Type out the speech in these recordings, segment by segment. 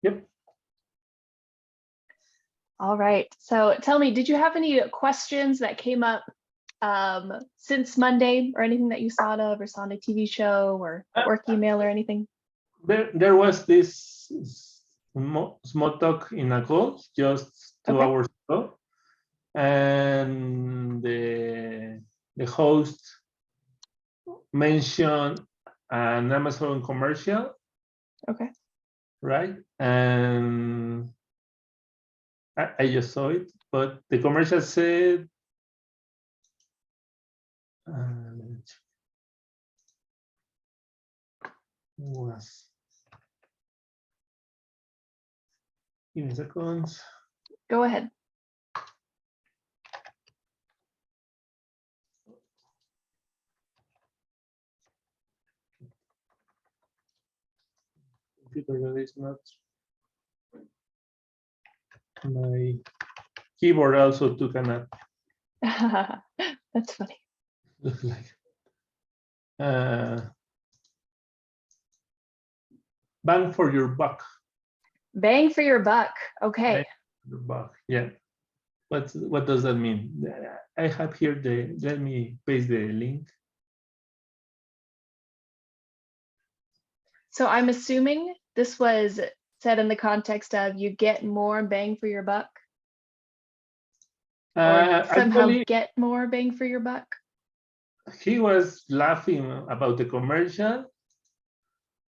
Yep. All right. So tell me, did you have any questions that came up since Monday, or anything that you thought of, or saw on a TV show or work email or anything? There was this small talk in a call just 2 hours ago, and the host mentioned an Amazon commercial. Okay. Right, and I just saw it, but the commercial said, was, give me a second. Go ahead. Computer is not. My keyboard also took a nap. That's funny. Looks like. Bang for your buck. Bang for your buck. Okay. Bang for your buck. Yeah. What does that mean? I have here let me paste the link. So I'm assuming this was said in the context of you get more bang for your buck, or somehow Actually, get more bang for your buck. He was laughing about the commercial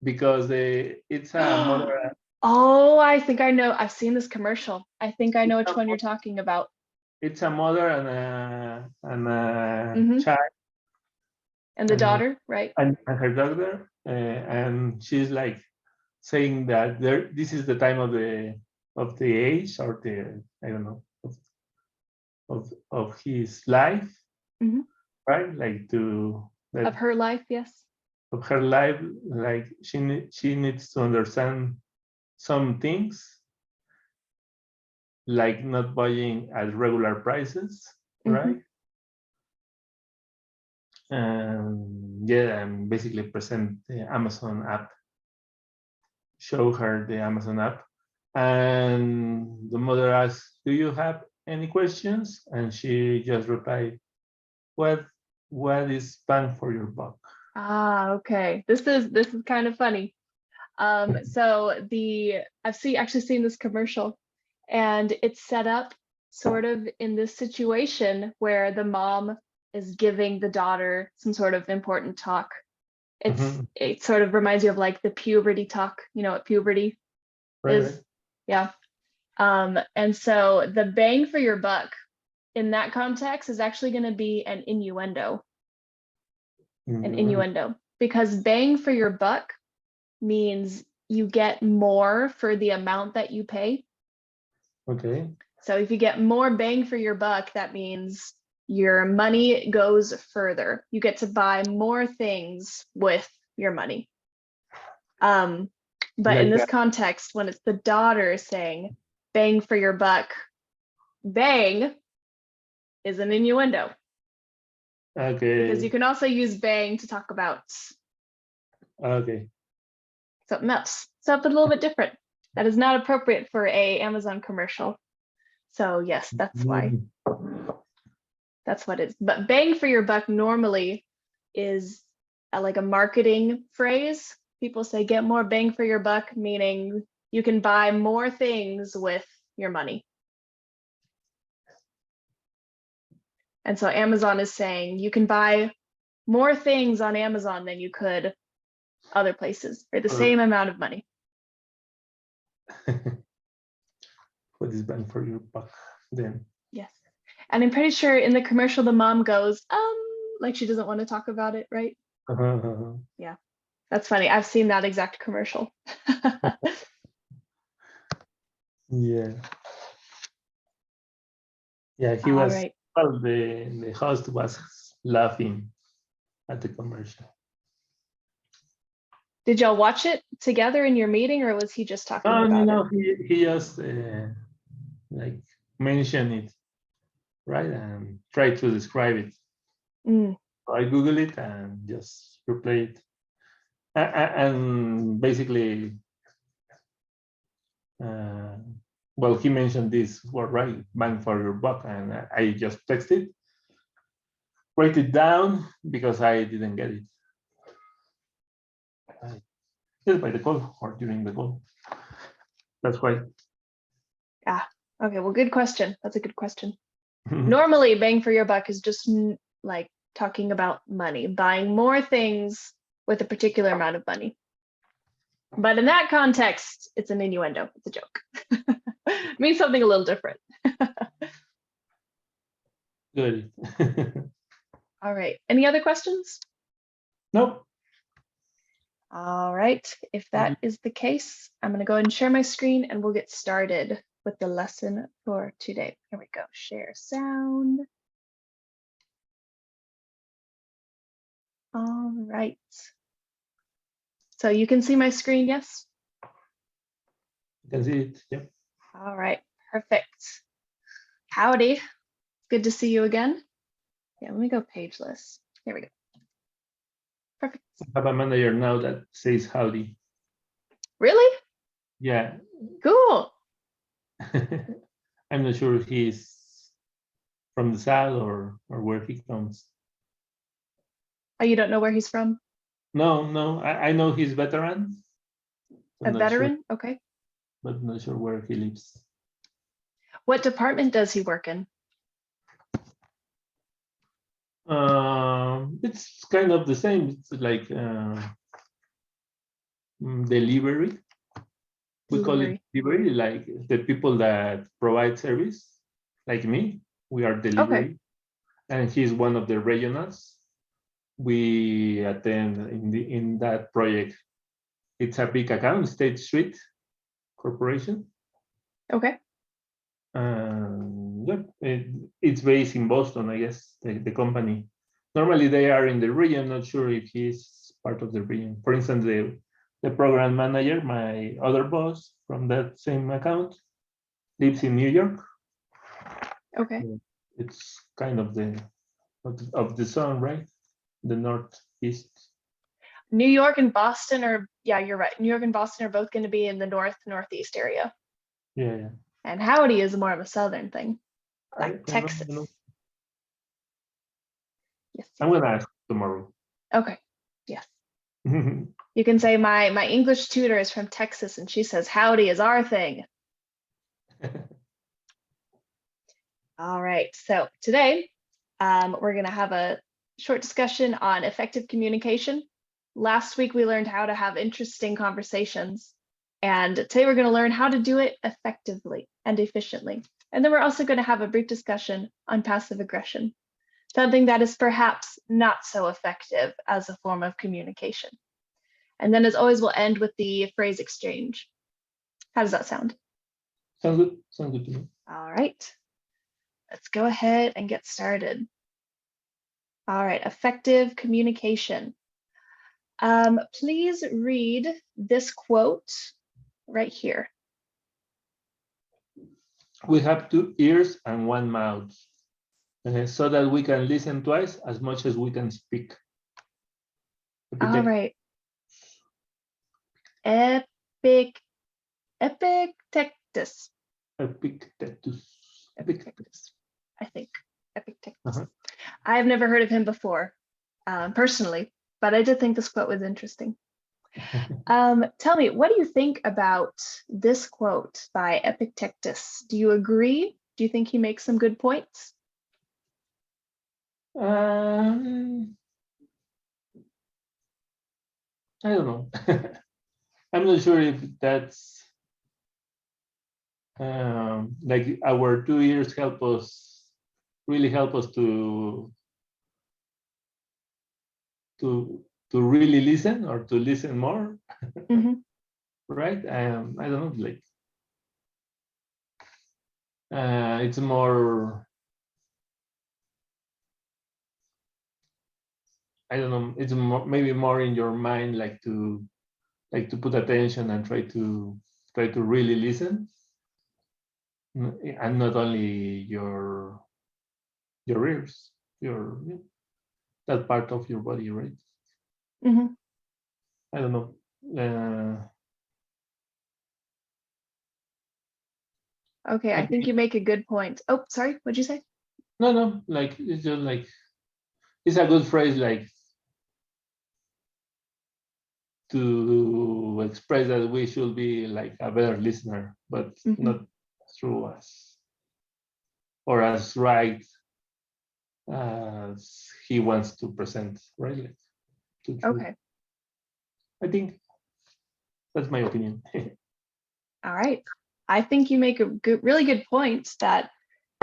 because it's a mother. Oh, I think I know. I've seen this commercial. I think I know which one you're talking about. It's a mother and a child. And the daughter, right? And her daughter, and she's like saying that this is the time of the age, or the, I don't know, of his life, right? Like of her life, yes. Of her life, like she needs to understand some things, like not buying at regular prices, right? And yeah, and basically present the Amazon app, show her the Amazon app, and the mother asks, "Do you have any questions?" And she just replied, "What is bang for your buck?" Ah, okay. This is kind of funny. So I've actually seen this commercial, and it's set up sort of in this situation where the mom is giving the daughter some sort of important talk. It sort of reminds you of like the puberty talk, you know what puberty is? Right. Yeah. And so the bang for your buck in that context is actually going to be an innuendo. An innuendo, because bang for your buck means you get more for the amount that you pay. Okay. So if you get more bang for your buck, that means your money goes further. You get to buy more things with your money. But like in this context, when it's the daughter saying bang for your buck, bang is an innuendo. Okay. Because you can also use bang to talk about something else, something a little bit different that is not appropriate for a Amazon commercial. So yes, that's why. That's what it is. But bang for your buck normally is like a marketing phrase. People say get more bang for your buck, meaning you can buy more things with your money. And so Amazon is saying you can buy more things on Amazon than you could other places for the same amount of money. What is bang for your buck then? Yes. And I'm pretty sure in the commercial, the mom goes, like she doesn't want to talk about it, right? Yeah, that's funny. I've seen that exact commercial. Yeah. Yeah, he was, right. Well, the host was laughing at the commercial. Did y'all watch it together in your meeting, or was he just talking about it? No, he just like mentioned it, right, and try to describe it. So I Google it and just replay it, and basically Well, he mentioned this word, right? Bang for your buck, and I just texted, write it down because I didn't get it. Just by the call or during the call. That's why. Ah, okay. Well, good question. That's a good question. Normally, bang for your buck is just like talking about money, buying more things with a particular amount of money. But in that context, it's an innuendo. It's a joke. It means something a little different. Good. All right. Any other questions? Nope. All right. If that is the case, I'm going to go ahead and share my screen and we'll get started with the lesson for today. Here we go. Share sound. All right. So you can see my screen, yes? You can see it. Yep. All right. Perfect. Howdy. Good to see you again. Yeah, let me go pageless. Here we go. Perfect. I have a manager now that says howdy. Really? Yeah. Cool. I'm not sure if he's from the south or where he comes. Oh, you don't know where he's from? No. I know he's veteran. A veteran? Sure, Okay. but not sure where he lives. What department does he work in? It's kind of the same. It's like delivery. We call it delivery, like the people that provide service, like me. We are delivery, Okay. and he's one of the regionals. We attend in that project. It's a big account, State Street Corporation. Okay. Yep, it's based in Boston, I guess, the company. Normally they are in the region, not sure if he's part of the region. For instance, the program manager, my other boss from that same account, lives in New York. Okay. It's kind of the sun, right? The northeast. New York and Boston are, yeah, you're right. New York and Boston are both going to be in the northeast area. Yeah. And howdy is more of a southern thing, like I Texas. don't know. Yes. I'm gonna ask tomorrow. Okay. Yes. You can say my English tutor is from Texas and she says howdy is our thing. All right. So today we're going to have a short discussion on effective communication. Last week we learned how to have interesting conversations, and today we're going to learn how to do it effectively and efficiently. And then we're also going to have a brief discussion on passive aggression, something that is perhaps not so effective as a form of communication. And then as always, we'll end with the phrase exchange. How does that sound? Sounds good. Sounds good to me. All right. Let's go ahead and get started. All right, effective communication. Please read this quote right here. We have 2 ears and 1 mouth, so that we can listen twice as much as we can speak. All right. Epictetus. Epictetus. Epictetus, I think. Epictetus. I've never heard of him before, personally, but I did think this quote was interesting. Tell me, what do you think about this quote by Epictetus? Do you agree? Do you think he makes some good points? I don't know. I'm not sure if that's like our 2 years really help us to really listen or to listen more. Right? I don't know, like it's more, I don't know, it's more, maybe more in your mind, like to put attention and try to really listen, and not only your ears, that part of your body, right? I don't know. Okay, I think you make a good point. Oh, sorry, what'd you say? No, like it's just like it's a good phrase, like to express that we should be like a better listener, but not through us or as right as he wants to present, right? Like, Okay. I think that's my opinion. All right. I think you make a really good point that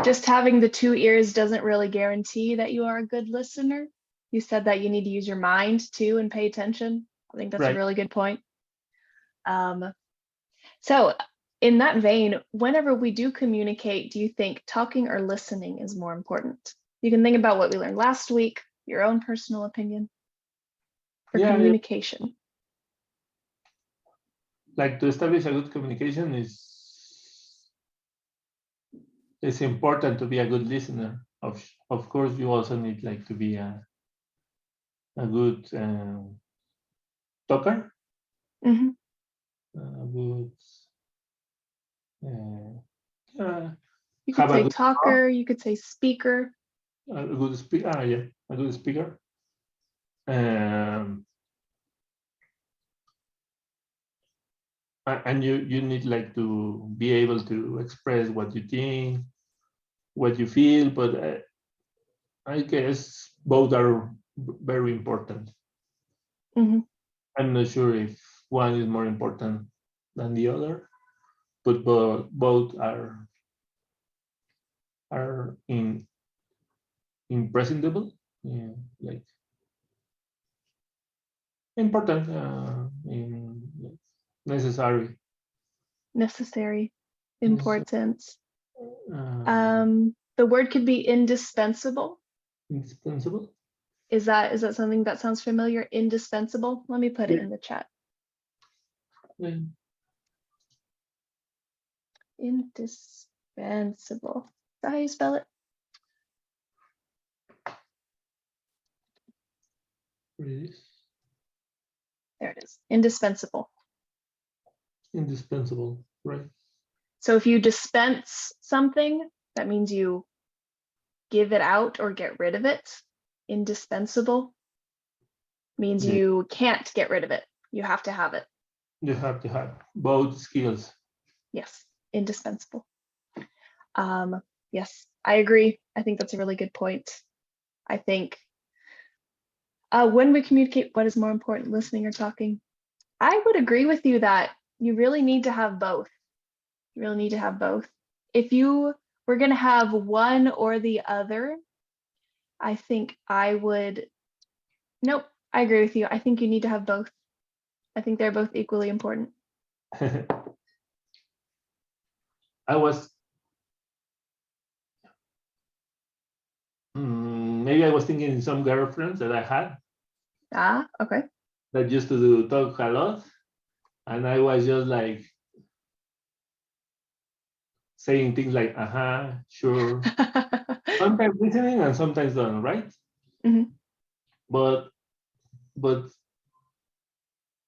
just having the 2 ears doesn't really guarantee that you are a good listener. You said that you need to use your mind too and pay attention. I think that's Right. a really good point. So in that vein, whenever we do communicate, do you think talking or listening is more important? You can think about what we learned last week, your own personal opinion for communication. Like to establish a good communication it's important to be a good listener. Of course, you also need like to be a good talker. Mm-hmm. A good You could say talker, you could say speaker. A good speaker. Yeah, a good speaker. And you need like to be able to express what you think, what you feel, but I guess both are very important. Mm-hmm. I'm not sure if one is more important than the other, but both are imprescindible, yeah, like important, necessary. Necessary, importance. Uh, The word could be indispensable. Indispensable. Is that something that sounds familiar? Indispensable. Let me put it in the chat. Yeah. Indispensable. Is that how you spell it? There it is. Indispensable. Indispensable, right? So if you dispense something, that means you give it out or get rid of it. Indispensable means you can't get rid of it. You have to have it. You have to have both skills. Yes, indispensable. Yes, I agree. I think that's a really good point. I think when we communicate, what is more important, listening or talking? I would agree with you that you really need to have both. You really need to have both. If you were going to have one or the other, I think nope, I agree with you. I think you need to have both. I think they're both equally important. I was maybe I was thinking some girlfriends that I had. Okay. That used to talk a lot, and I was just like saying things like sure, sometimes listening and sometimes don't, right? Mm-hmm. But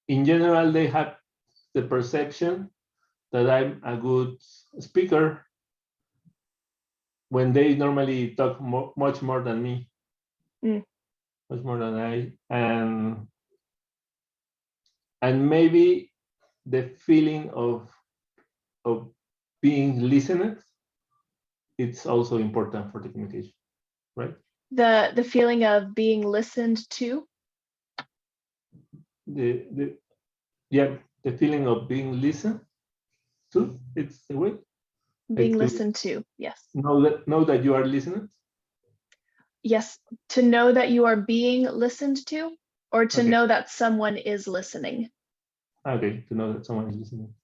in general, they have the perception that I'm a good speaker when they normally talk much more than me, much more than I, and maybe the feeling of being listened, it's also important for the communication, right? The feeling of being listened to. The feeling of being listened to, it's the way. Being Like listened to, yes. Know that you are listened. Yes, to know that you are being listened to, or to know that someone is listening. Okay, to know that someone is listening.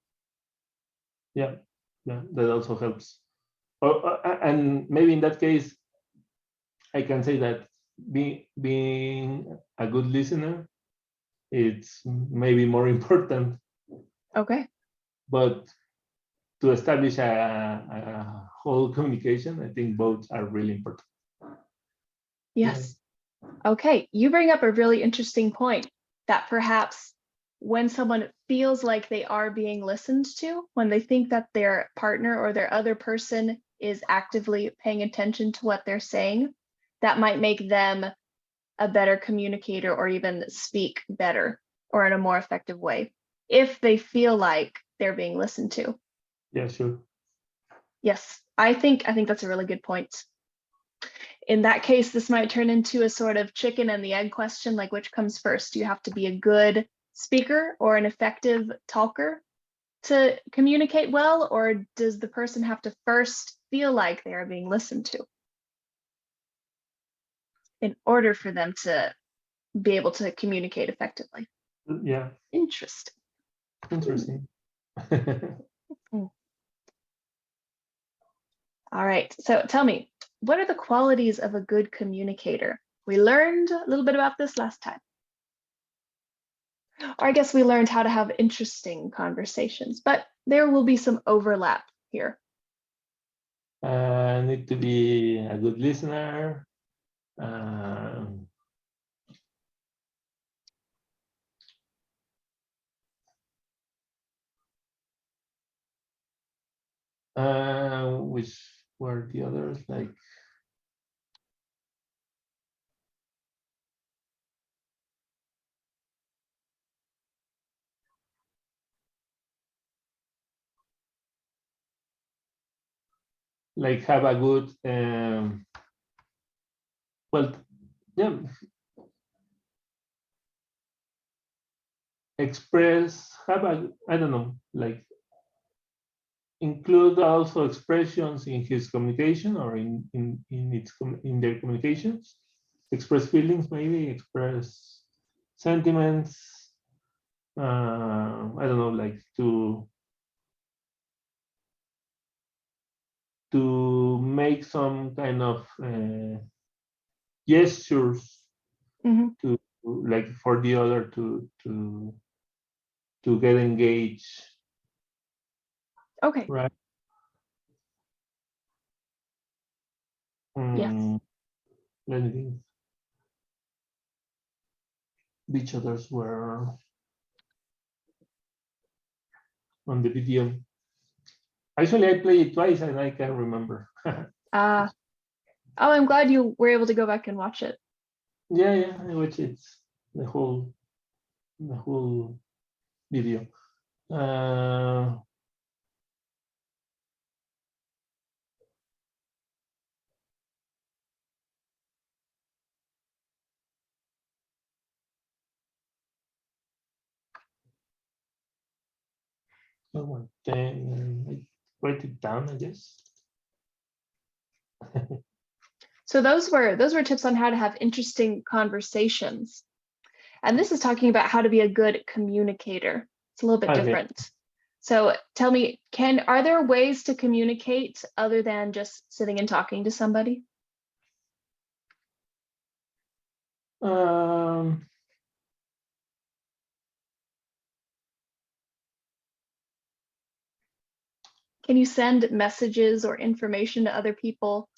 Yeah, that also helps. And maybe in that case, I can say that being a good listener, it's maybe more important. Okay. But to establish a whole communication, I think both are really important. Yes. Yeah. Okay, you bring up a really interesting point that perhaps when someone feels like they are being listened to, when they think that their partner or their other person is actively paying attention to what they're saying, that might make them a better communicator or even speak better or in a more effective way if they feel like they're being listened to. Yeah, sure. Yes, I think that's a really good point. In that case, this might turn into a sort of chicken and the egg question, like which comes first? Do you have to be a good speaker or an effective talker to communicate well, or does the person have to first feel like they are being listened to in order for them to be able to communicate effectively? Yeah, Interesting. interesting. Mm. All right, so tell me, what are the qualities of a good communicator? We learned a little bit about this last time. Or I guess we learned how to have interesting conversations, but there will be some overlap here. Need to be a good listener. Which were the others? Like have a good well, yeah, express, have a, I don't know, like include also expressions in his communication or in their communications, express feelings, maybe express sentiments. I don't know, like to make some kind of gestures Mm-hmm. to, like, for the other to get engaged, Okay. right? Yes. Let me think. Which others were on the video? Actually, I played it twice and I can't remember. Oh, I'm glad you were able to go back and watch it. Yeah, I watched it, the whole video. One thing, I write it down, I guess. So those were tips on how to have interesting conversations. And this is talking about how to be a good communicator. It's a little bit Okay. different. So tell me, are there ways to communicate other than just sitting and talking to somebody? Um, Can you send messages or information to other people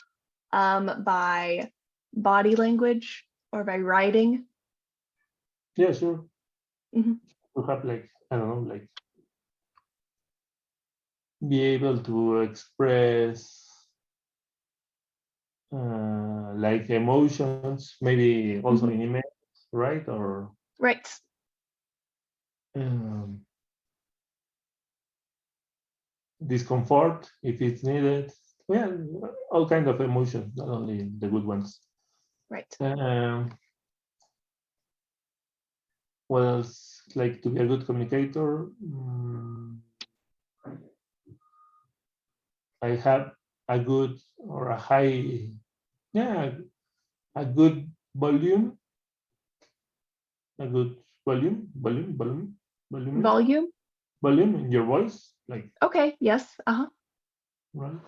by body language or by writing? yeah, sure. Mhm. To have, like, I don't know, like be able to express like emotions, maybe also Mhm. in emails, right? Or Right. um, discomfort if it's needed. Yeah, all kinds of emotions, not only the good ones. Right. What else? Like to be a good communicator, I have a good or a high, yeah, a good volume, a good volume, Volume? volume in your voice, like, Okay. Yes. Uh-huh. right?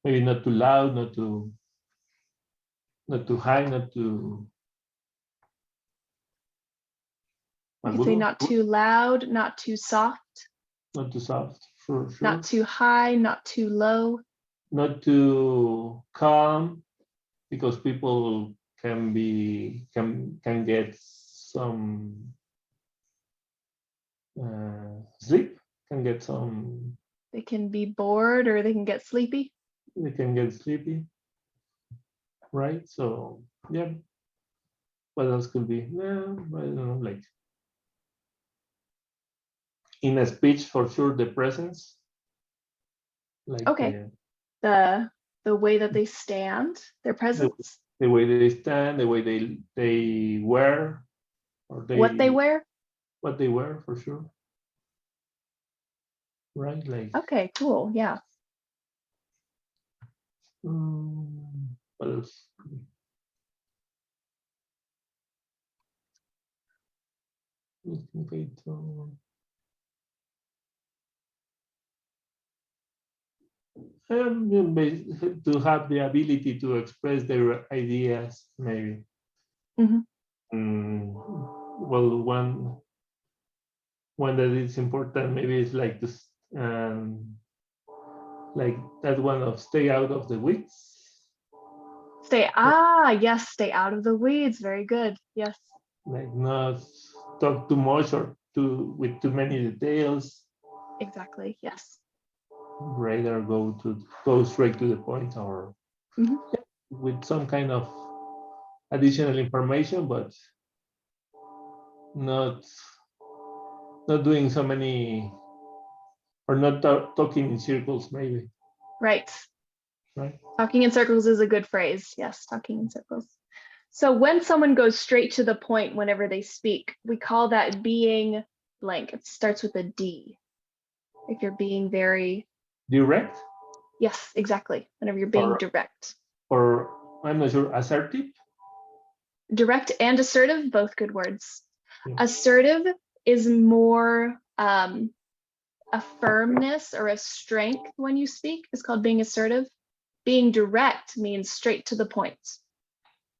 Maybe not too loud, not too high, not too We could say not too loud, not too soft, not too soft, for not sure. too high, not too low. Not too calm, because people can get some sleep, can get some. They can be bored or they can get sleepy. They can get sleepy, right? So yeah. What else could be? Yeah, I don't know, like in a speech for sure, the presence, like Okay. The way that they stand, their the, presence, the way they stand, the way they wear, or what they they wear. what they wear for sure, right? Like Okay, cool. Yeah. what else? To have the ability to express their ideas, maybe. Mhm. Well, one that is important maybe is like this, like that one of stay out of the weeds. Yes, stay out of the weeds. Very good. Yes. Like not talk too much or too with too many details. Exactly. Yes. Rather go straight to the point, or Mhm. with some kind of additional information, but not not doing so many, or not talking in circles, maybe. Right. Right. Talking in circles is a good phrase. Yes, talking in circles. So when someone goes straight to the point whenever they speak, we call that being blank. It starts with a D. If you're being very, Direct, yes, exactly. Whenever you're being or direct. or I'm not sure, assertive. Direct and assertive, both good words. Yeah. Assertive is more a firmness or a strength when you speak. It's called being assertive. Being direct means straight to the point.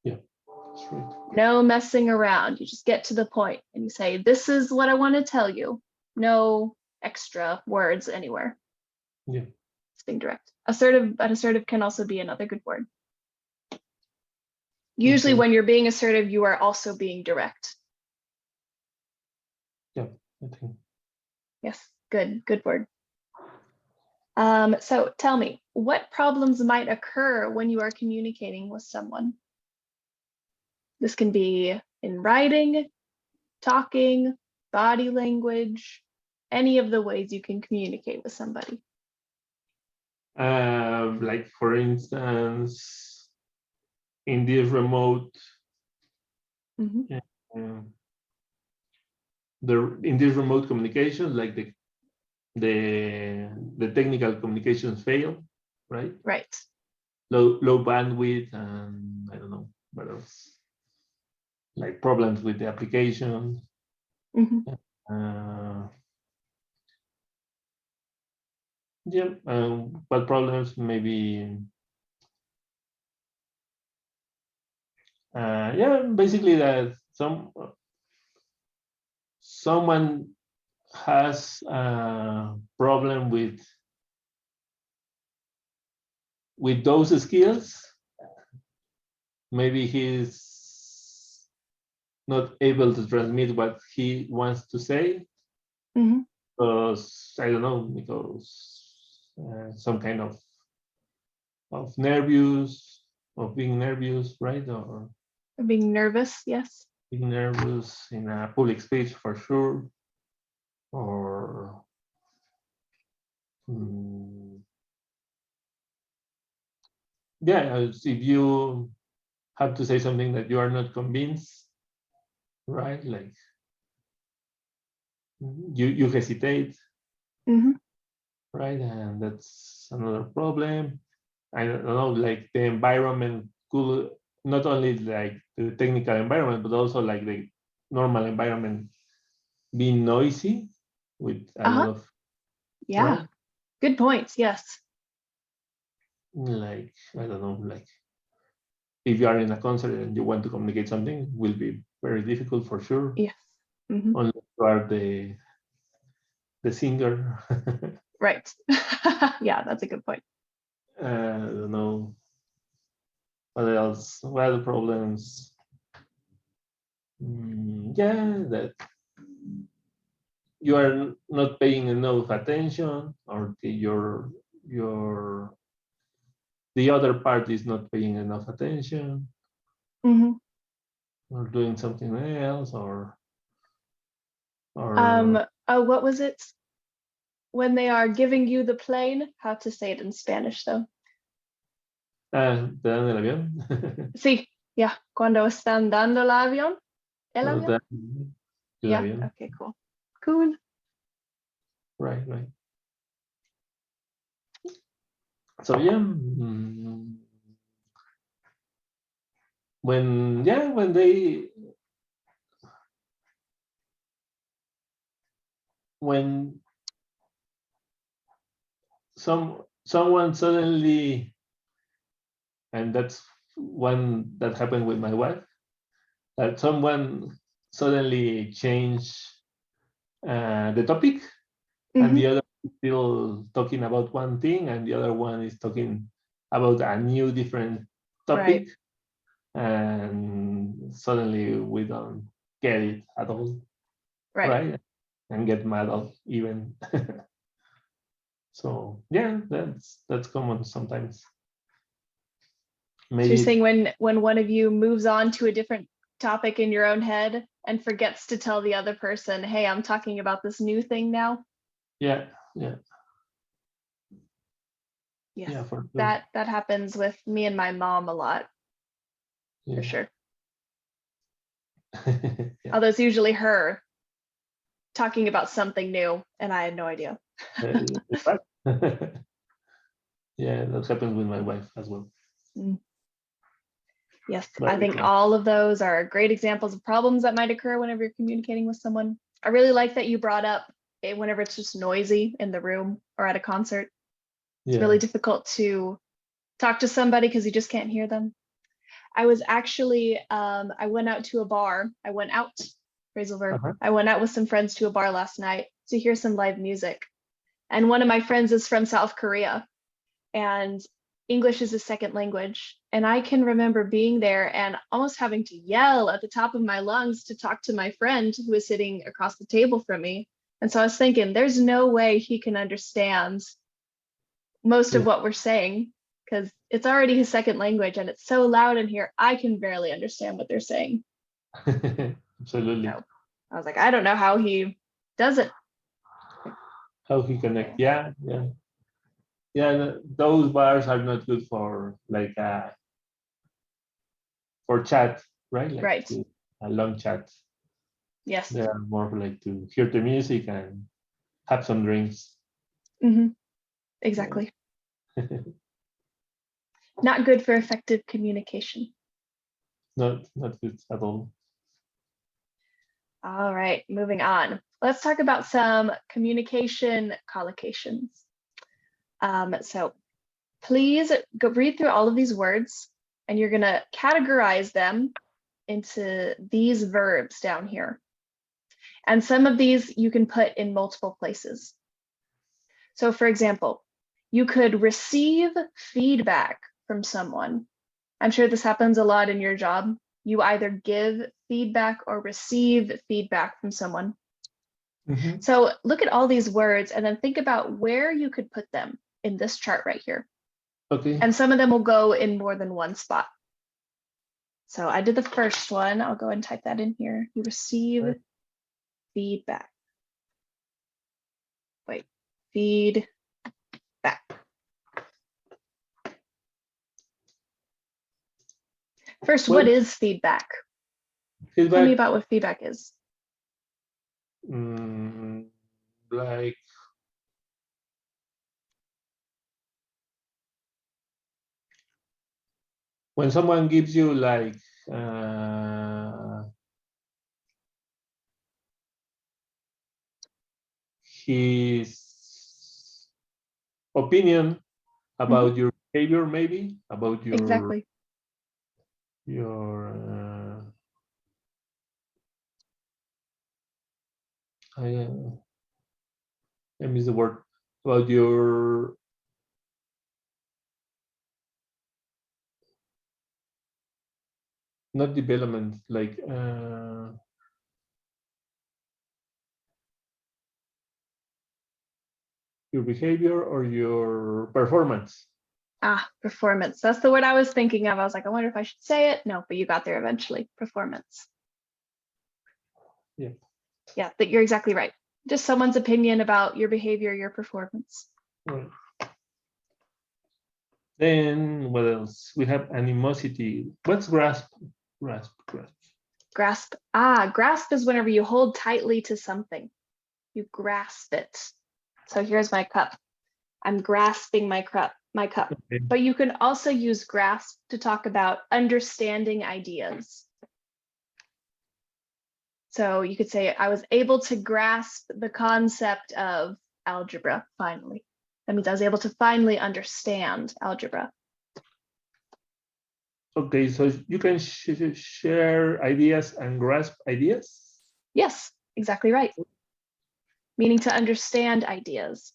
Yeah, that's right. No messing around. You just get to the point and you say, this is what I want to tell you. No extra words anywhere. Yeah. It's being direct. Assertive, but assertive can also be another good word. Usually Okay. when you're being assertive, you are also being direct. Yeah, I think. Yes, good word. So tell me, what problems might occur when you are communicating with someone? This can be in writing, talking, body language, any of the ways you can communicate with somebody. Like for instance, in this remote, Mhm. uh, in this remote communication, like the technical communications fail, right? Right. Low bandwidth, and I don't know what else. Like problems with the application. Mhm. Uh, yeah, what problems maybe? Yeah, basically that someone has a problem with those skills. Maybe he's not able to transmit what he wants to say, Mhm. because I don't know, because some kind of nervous, of being nervous, right? Or Being nervous, yes. being nervous in a public speech for sure, or yeah, if you have to say something that you are not convinced, right? Like you hesitate, Mhm. right? And that's another problem. I don't know, like the environment could not only like the technical environment, but also like the normal environment being noisy with a lot Uh-huh. of, Yeah. right? Good points. Yes. Like, I don't know, like if you are in a concert and you want to communicate something, will be very difficult for sure, Yes. Mhm. unless you are the singer. Right. Yeah, that's a good point. I don't know what else. What other problems? Yeah, that you are not paying enough attention, or the other party is not paying enough attention, Mhm. or doing something else, or Oh, what was it? When they are giving you the plane, how to say it in Spanish though? te dan el avión. Sí, yeah. Cuando están dando el avión. El Cuando te avión? dan el Yeah, avión. okay, cool. Cool. Right. So yeah, when someone suddenly, and that's one that happened with my wife, that someone suddenly changed the topic, and the Mhm. other is still talking about one thing, and the other one is talking about a new different Right, topic, and suddenly we don't get it at all, right. right? And get mad of even. So yeah, that's common sometimes. So you're Maybe saying when one of you moves on to a different topic in your own head and forgets to tell the other person, hey, I'm talking about this new thing now? yeah, Yes. for sure. That happens with me and my mom a lot, for Yeah. sure. Yeah. Although it's usually her talking about something new and I had no idea. In fact, yeah, that happens with my wife as well. Mm. Yes, But I think yeah, all of those are great examples of problems that might occur whenever you're communicating with someone. I really like that you brought up whenever it's just noisy in the room or at a concert. It's yeah. really difficult to talk to somebody because you just can't hear them. I was actually, I went out to a bar. I went out, phrasal verb. Uh-huh. I went out with some friends to a bar last night to hear some live music. And one of my friends is from South Korea, and English is a second language. And I can remember being there and almost having to yell at the top of my lungs to talk to my friend who was sitting across the table from me. And so I was thinking, there's no way he can understand most of Yeah. what we're saying because it's already his second language and it's so loud in here. I can barely understand what they're saying. Absolutely. So I was like, I don't know how he does it. How he connect? Okay. Yeah. Those bars are not good for like for chat, right? Like Right. a long chat. Yes. They are more like to hear the music and have some drinks. Exactly. Not good for effective communication. Not good at all. All right, moving on. Let's talk about some communication collocations. So please go read through all of these words and you're going to categorize them into these verbs down here. And some of these you can put in multiple places. So for example, you could receive feedback from someone. I'm sure this happens a lot in your job. You either give feedback or receive feedback from someone. Mm-hmm. So look at all these words and then think about where you could put them in this chart right here. Okay. And some of them will go in more than one spot. So I did the first one. I'll go and type that in here. You receive feedback. Wait, feedback. First, what Well, is feedback? Tell me feedback, about what feedback is. like when someone gives you like his opinion Mhm. about your behavior, maybe about Exactly. your I I miss the word, about your not development, like your behavior or your performance. Performance. That's the word I was thinking of. I was like, I wonder if I should say it. No, but you got there eventually. Performance. Yeah. Yeah, that you're exactly right. Just someone's opinion about your behavior, your performance. Right. Then what else? We have animosity. What's grasp? Grasp. Grasp. Grasp is whenever you hold tightly to something. You grasp it. So here's my cup. I'm grasping my cup. Okay. But you can also use grasp to talk about understanding ideas. So you could say, I was able to grasp the concept of algebra finally. That means I was able to finally understand algebra. Okay, so you can share ideas and grasp ideas? Yes, exactly right. Meaning to understand ideas.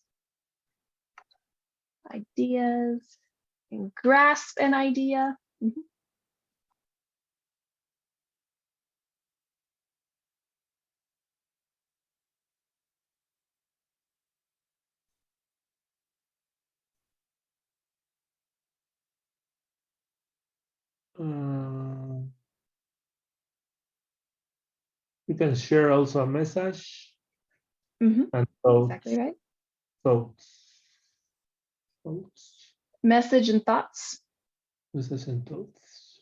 Ideas and grasp an idea. Mm-hmm. You can share also a message. Mm-hmm. And thoughts. Exactly right. Thoughts. Message and thoughts. Message and thoughts.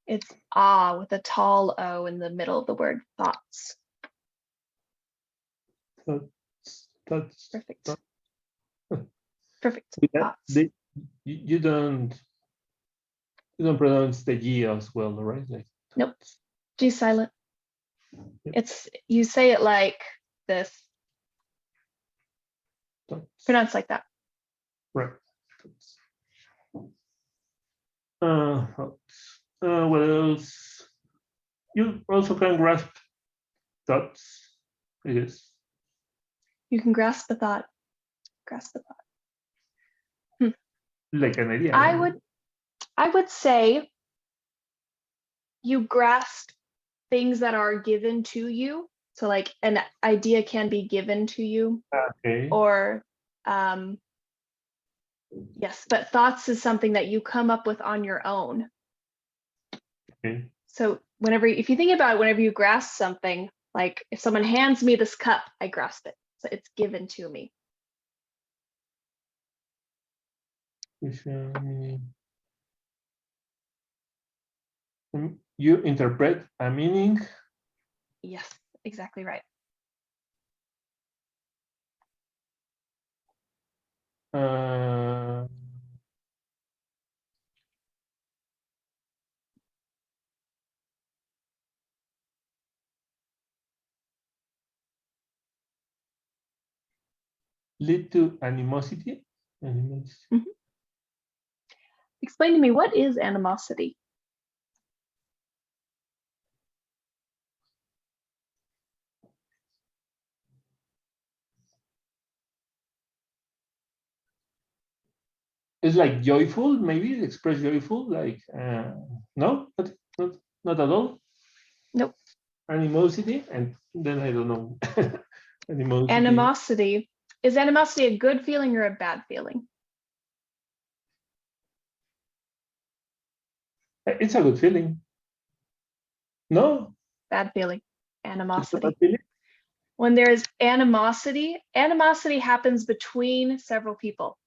It's with a tall O in the middle of the word thoughts. Thoughts. Perfect. Thoughts. Perfect. Thoughts. You don't pronounce the G as well, right? Like, nope. G silent. Yep. You say it like this. Thoughts. Pronounce like that. Right. What else? You also can grasp thoughts, I guess. You can grasp a thought. Grasp a thought. Like an idea. I would say you grasp things that are given to you. So like an idea can be given to you. Okay. Or yes, but thoughts is something that you come up with on your own. Okay. So if you think about it, whenever you grasp something, like if someone hands me this cup, I grasp it. So it's given to me. You interpret a meaning. Yes, exactly right. Lead to animosity. Mm-hmm. Explain to me, what is animosity? It's like joyful, maybe express joyful, like no, not at all. Nope. Animosity, and then I don't know. Animosity. Is animosity a good feeling or a bad feeling? It's a good feeling. No? Bad feeling. Animosity. Bad feeling? When there is animosity happens between several people.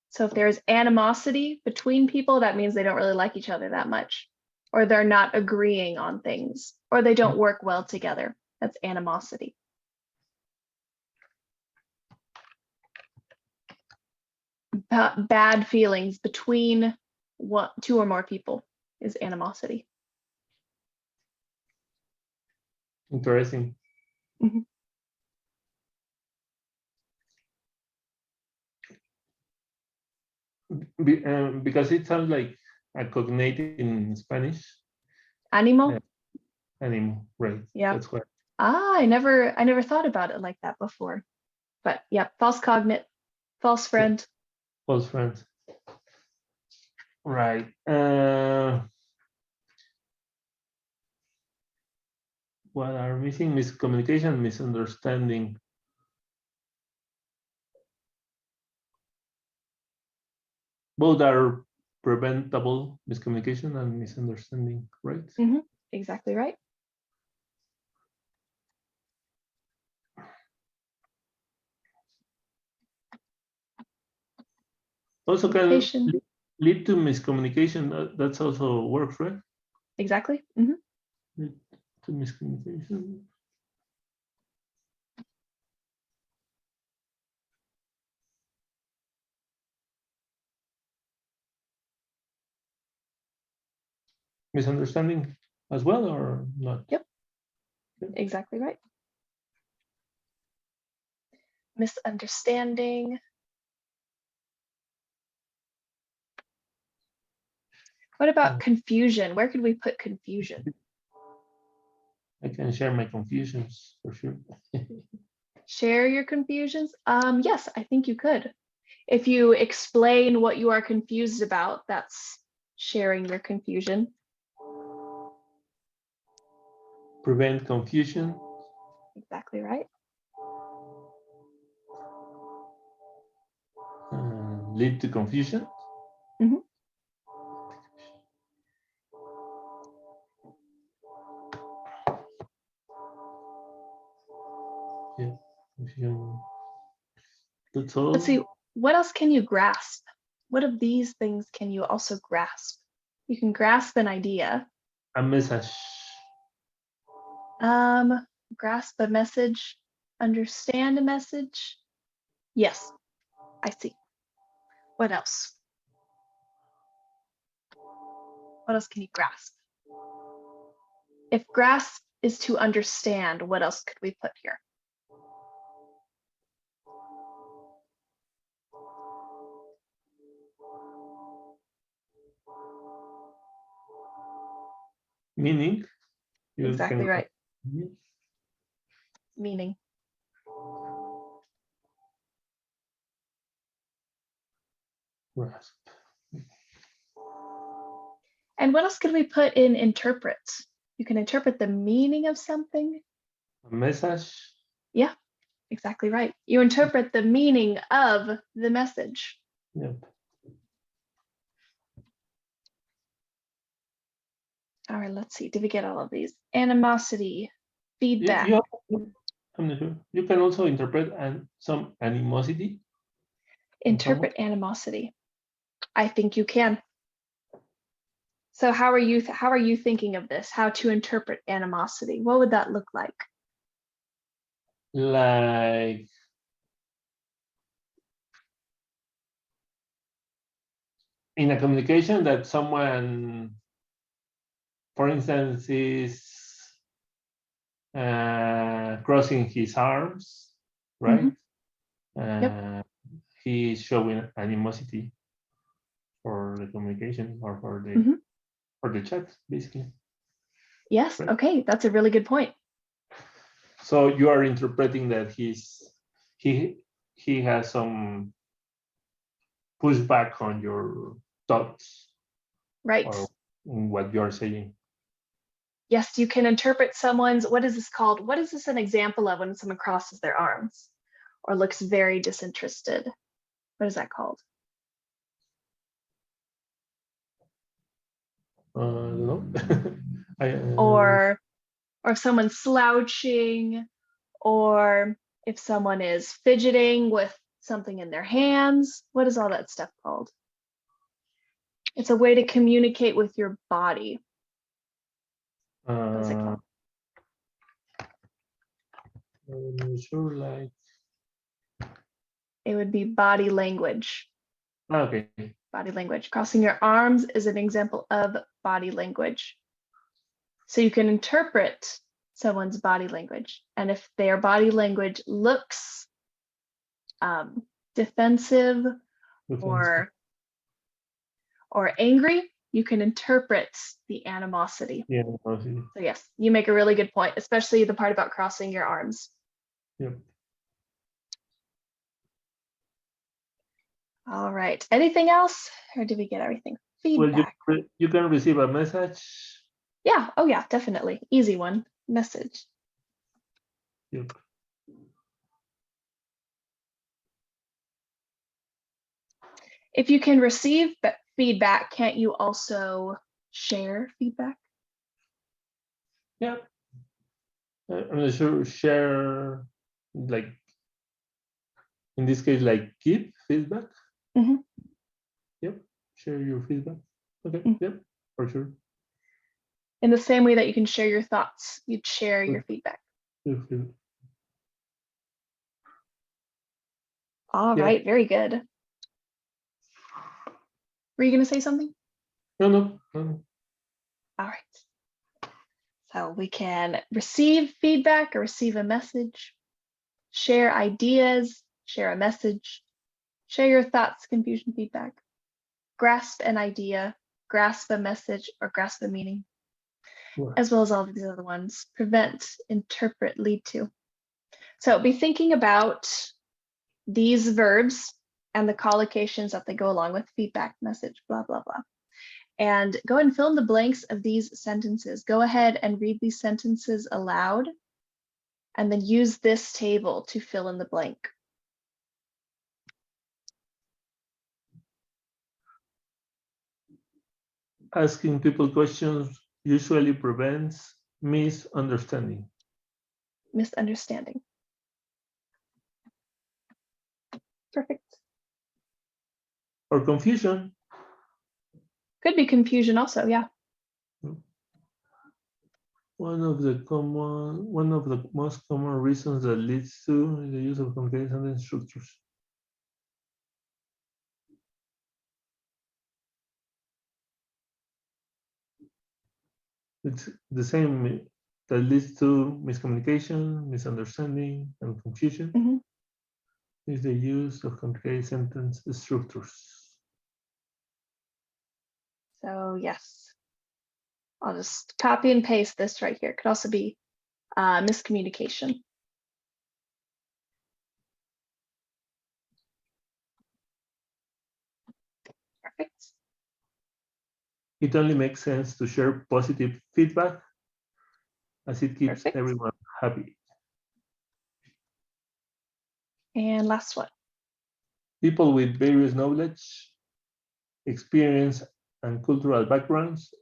So if there's animosity between people, that means they don't really like each other that much, or they're not agreeing on things, or they don't work well together. That's animosity. Bad feelings between two or more people is animosity. Interesting. Mm-hmm. Because it sounds like a cognate in Spanish. Animal. Animal, right? Yeah. That's why. I never thought about it like that before. But yeah, false cognate, false friend. False friend. Right. what are missing? Miscommunication, misunderstanding. Both are preventable, miscommunication and misunderstanding, right? Exactly right. Also can lead to miscommunication. That's also works, right? Exactly. Lead to miscommunication. Misunderstanding as well, or not? Yep. Exactly right. Misunderstanding. What about confusion? Where could we put confusion? I can share my confusions for sure. Share your confusions? Yes, I think you could. If you explain what you are confused about, that's sharing your confusion. Prevent confusion. Exactly right. Lead to confusion. Yeah, confusion. That's all. Let's see, what else can you grasp? What of these things can you also grasp? You can grasp an idea. A message. Grasp a message, understand a message. Yes, I see. What else? What else can you grasp? If grasp is to understand, what else could we put here? Meaning. Exactly right. Meaning. Grasp. And what else could we put in interpret? You can interpret the meaning of something. A message. Yeah, exactly right. You interpret the meaning of the message. Yep. All right, let's see. Did we get all of these? Animosity, feedback. I'm not sure. You can also interpret some animosity. Interpret animosity. I think you can. So how are you thinking of this? How to interpret animosity? What would that look like? Like in a communication that someone, for instance, is crossing his arms, right? Yep. He is showing animosity for the communication or for the chat, basically. Yes. Right? Okay, that's a really good point. So you are interpreting that he has some pushback on your thoughts, Right. or what you're saying. Yes, you can interpret someone's, what is this called? What is this an example of when someone crosses their arms or looks very disinterested? What is that called? I don't know. Or if someone's slouching, or if someone is fidgeting with something in their hands. What is all that stuff called? It's a way to communicate with your body. What is it called? I'm sure, like It would be body language. okay. Body language. Crossing your arms is an example of body language. So you can interpret someone's body language. And if their body language looks defensive or angry, you can interpret the animosity. Yeah. So yes, you make a really good point, especially the part about crossing your arms. Yep. All right. Anything else, or did we get everything? Feedback. Well, you can receive a message. Yeah. Oh yeah, definitely. Easy one. message. Yep. If you can receive feedback, can't you also share feedback? Yeah. I'm not sure. Share, like in this case, like give feedback. Mhm. Yep. Share your feedback. Okay. Mhm. Yep. For sure. In the same way that you can share your thoughts, you'd share your feedback. Your feedback. All Yeah. right, very good. Were you going to say something? No. All right. So we can receive feedback or receive a message, share ideas, share a message, share your thoughts, confusion, feedback, grasp an idea, grasp a message, or grasp a meaning, as well as all of these other ones: prevent, interpret, lead to. So be thinking about these verbs and the collocations that they go along with: feedback, message, blah, blah, blah. And go ahead and fill in the blanks of these sentences. Go ahead and read these sentences aloud, and then use this table to fill in the blank. Asking people questions usually prevents misunderstanding. Misunderstanding. Perfect. Or confusion. Could be confusion also, yeah. One of the most common reasons that leads to the use of complicated sentence structures. It's the same that leads to miscommunication, misunderstanding, and confusion. Mm-hmm. Is the use of complicated sentence structures. So yes, I'll just copy and paste this right here. It could also be miscommunication. Perfect. It only makes sense to share positive feedback as it keeps Perfect. everyone happy. And last one. People with various knowledge, experience, and cultural backgrounds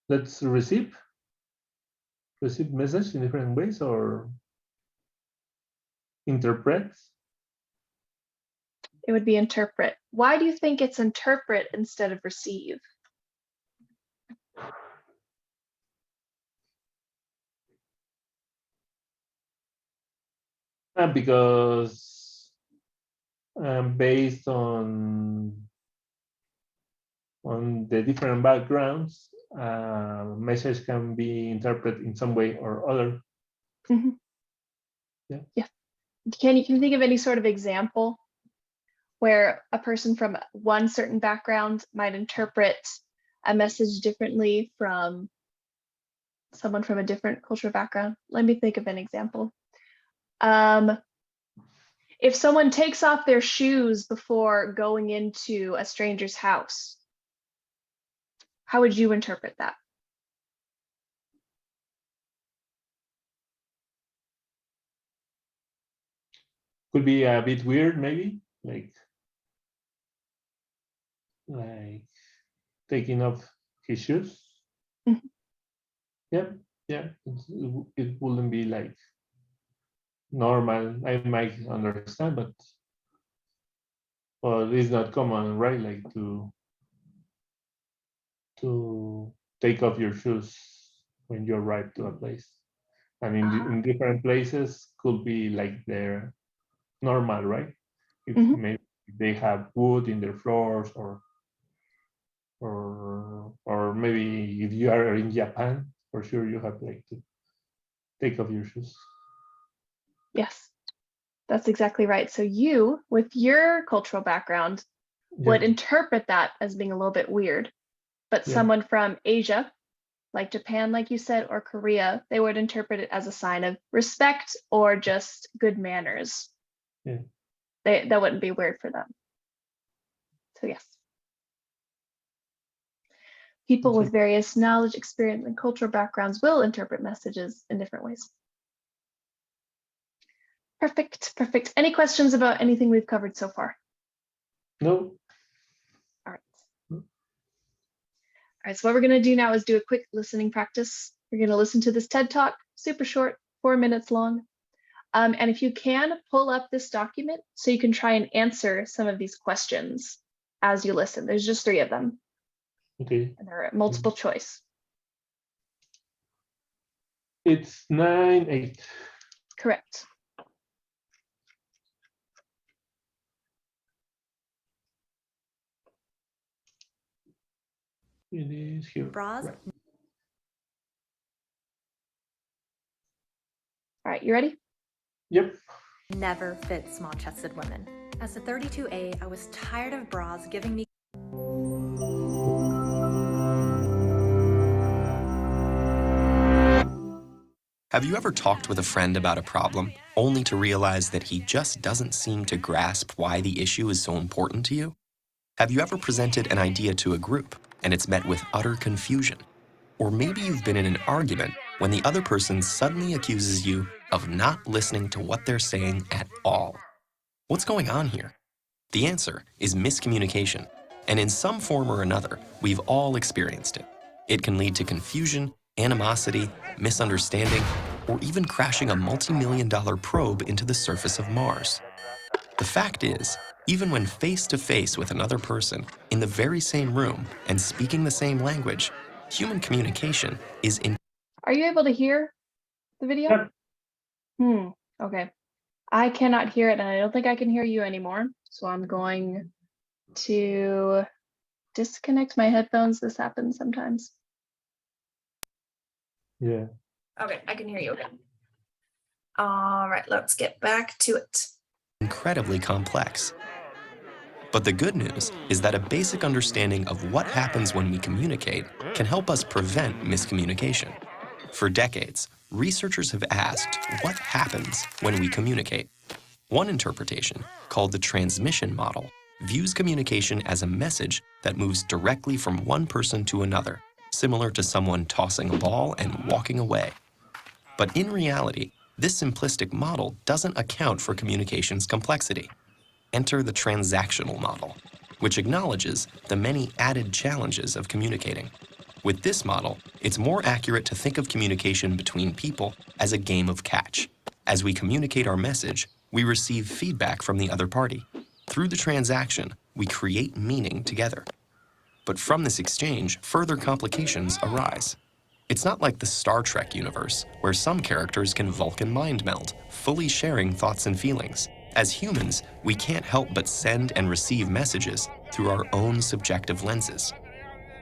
let's receive message in different ways or interpret. It would be interpret. Why do you think it's interpret instead of receive? Because based on the different backgrounds, message can be interpreted in some way or other. Mm-hmm. Yeah. Can you think of any sort of example where a person from one certain background might interpret a message differently from someone from a different cultural background? Let me think of an example. If someone takes off their shoes before going into a stranger's house, how would you interpret that? Could be a bit weird, maybe, like taking off his shoes. Mm-hmm. Yeah, it wouldn't be like normal. I might understand, but it's not common, right? Like to take off your shoes when you arrive to a place. And in different places could be like they're normal, right? If Mm-hmm. maybe they have wood in their floors, or maybe if you are in Japan, for sure you have like to take off your shoes. Yes, that's exactly right. So you, with your cultural background, would interpret that as being a little bit weird. But someone from Asia, like Japan, like you said, or Korea, they would interpret it as a sign of respect or just good manners. Yeah. That wouldn't be weird for them. So yes. People with various knowledge, experience, and cultural backgrounds will interpret messages in different ways. Perfect, perfect. Any questions about anything we've covered so far? No. All right. All right, so what we're gonna do now is do a quick listening practice. We're gonna listen to this TED Talk, super short, 4 minutes long. And if you can, pull up this document so you can try and answer some of these questions as you listen. There's just 3 of them. Okay. And they're multiple choice. It's 9-8. Correct. It is here. Bras Right. All right, you ready? Yep. never fit small-chested women. As a 32A, I was tired of bras giving me Have you ever talked with a friend about a problem, only to realize that he just doesn't seem to grasp why the issue is so important to you? Have you ever presented an idea to a group, and it's met with utter confusion? Or maybe you've been in an argument when the other person suddenly accuses you of not listening to what they're saying at all. What's going on here? The answer is miscommunication, and in some form or another, we've all experienced it. It can lead to confusion, animosity, misunderstanding, or even crashing a multi-million-dollar probe into the surface of Mars. The fact is, even when face-to-face with another person, in the very same room, and speaking the same language, human communication is Are you able to hear the video? Yep. Okay. I cannot hear it, and I don't think I can hear you anymore. So I'm going to disconnect my headphones. This happens sometimes. Yeah. Okay, I can hear you again. All right, let's get back to it. incredibly complex. But the good news is that a basic understanding of what happens when we communicate can help us prevent miscommunication. For decades, researchers have asked what happens when we communicate. One interpretation, called the transmission model, views communication as a message that moves directly from one person to another, similar to someone tossing a ball and walking away. But in reality, this simplistic model doesn't account for communication's complexity. Enter the transactional model, which acknowledges the many added challenges of communicating. With this model, it's more accurate to think of communication between people as a game of catch. As we communicate our message, we receive feedback from the other party. Through the transaction, we create meaning together. But from this exchange, further complications arise. It's not like the Star Trek universe, where some characters can Vulcan mind meld, fully sharing thoughts and feelings. As humans, we can't help but send and receive messages through our own subjective lenses.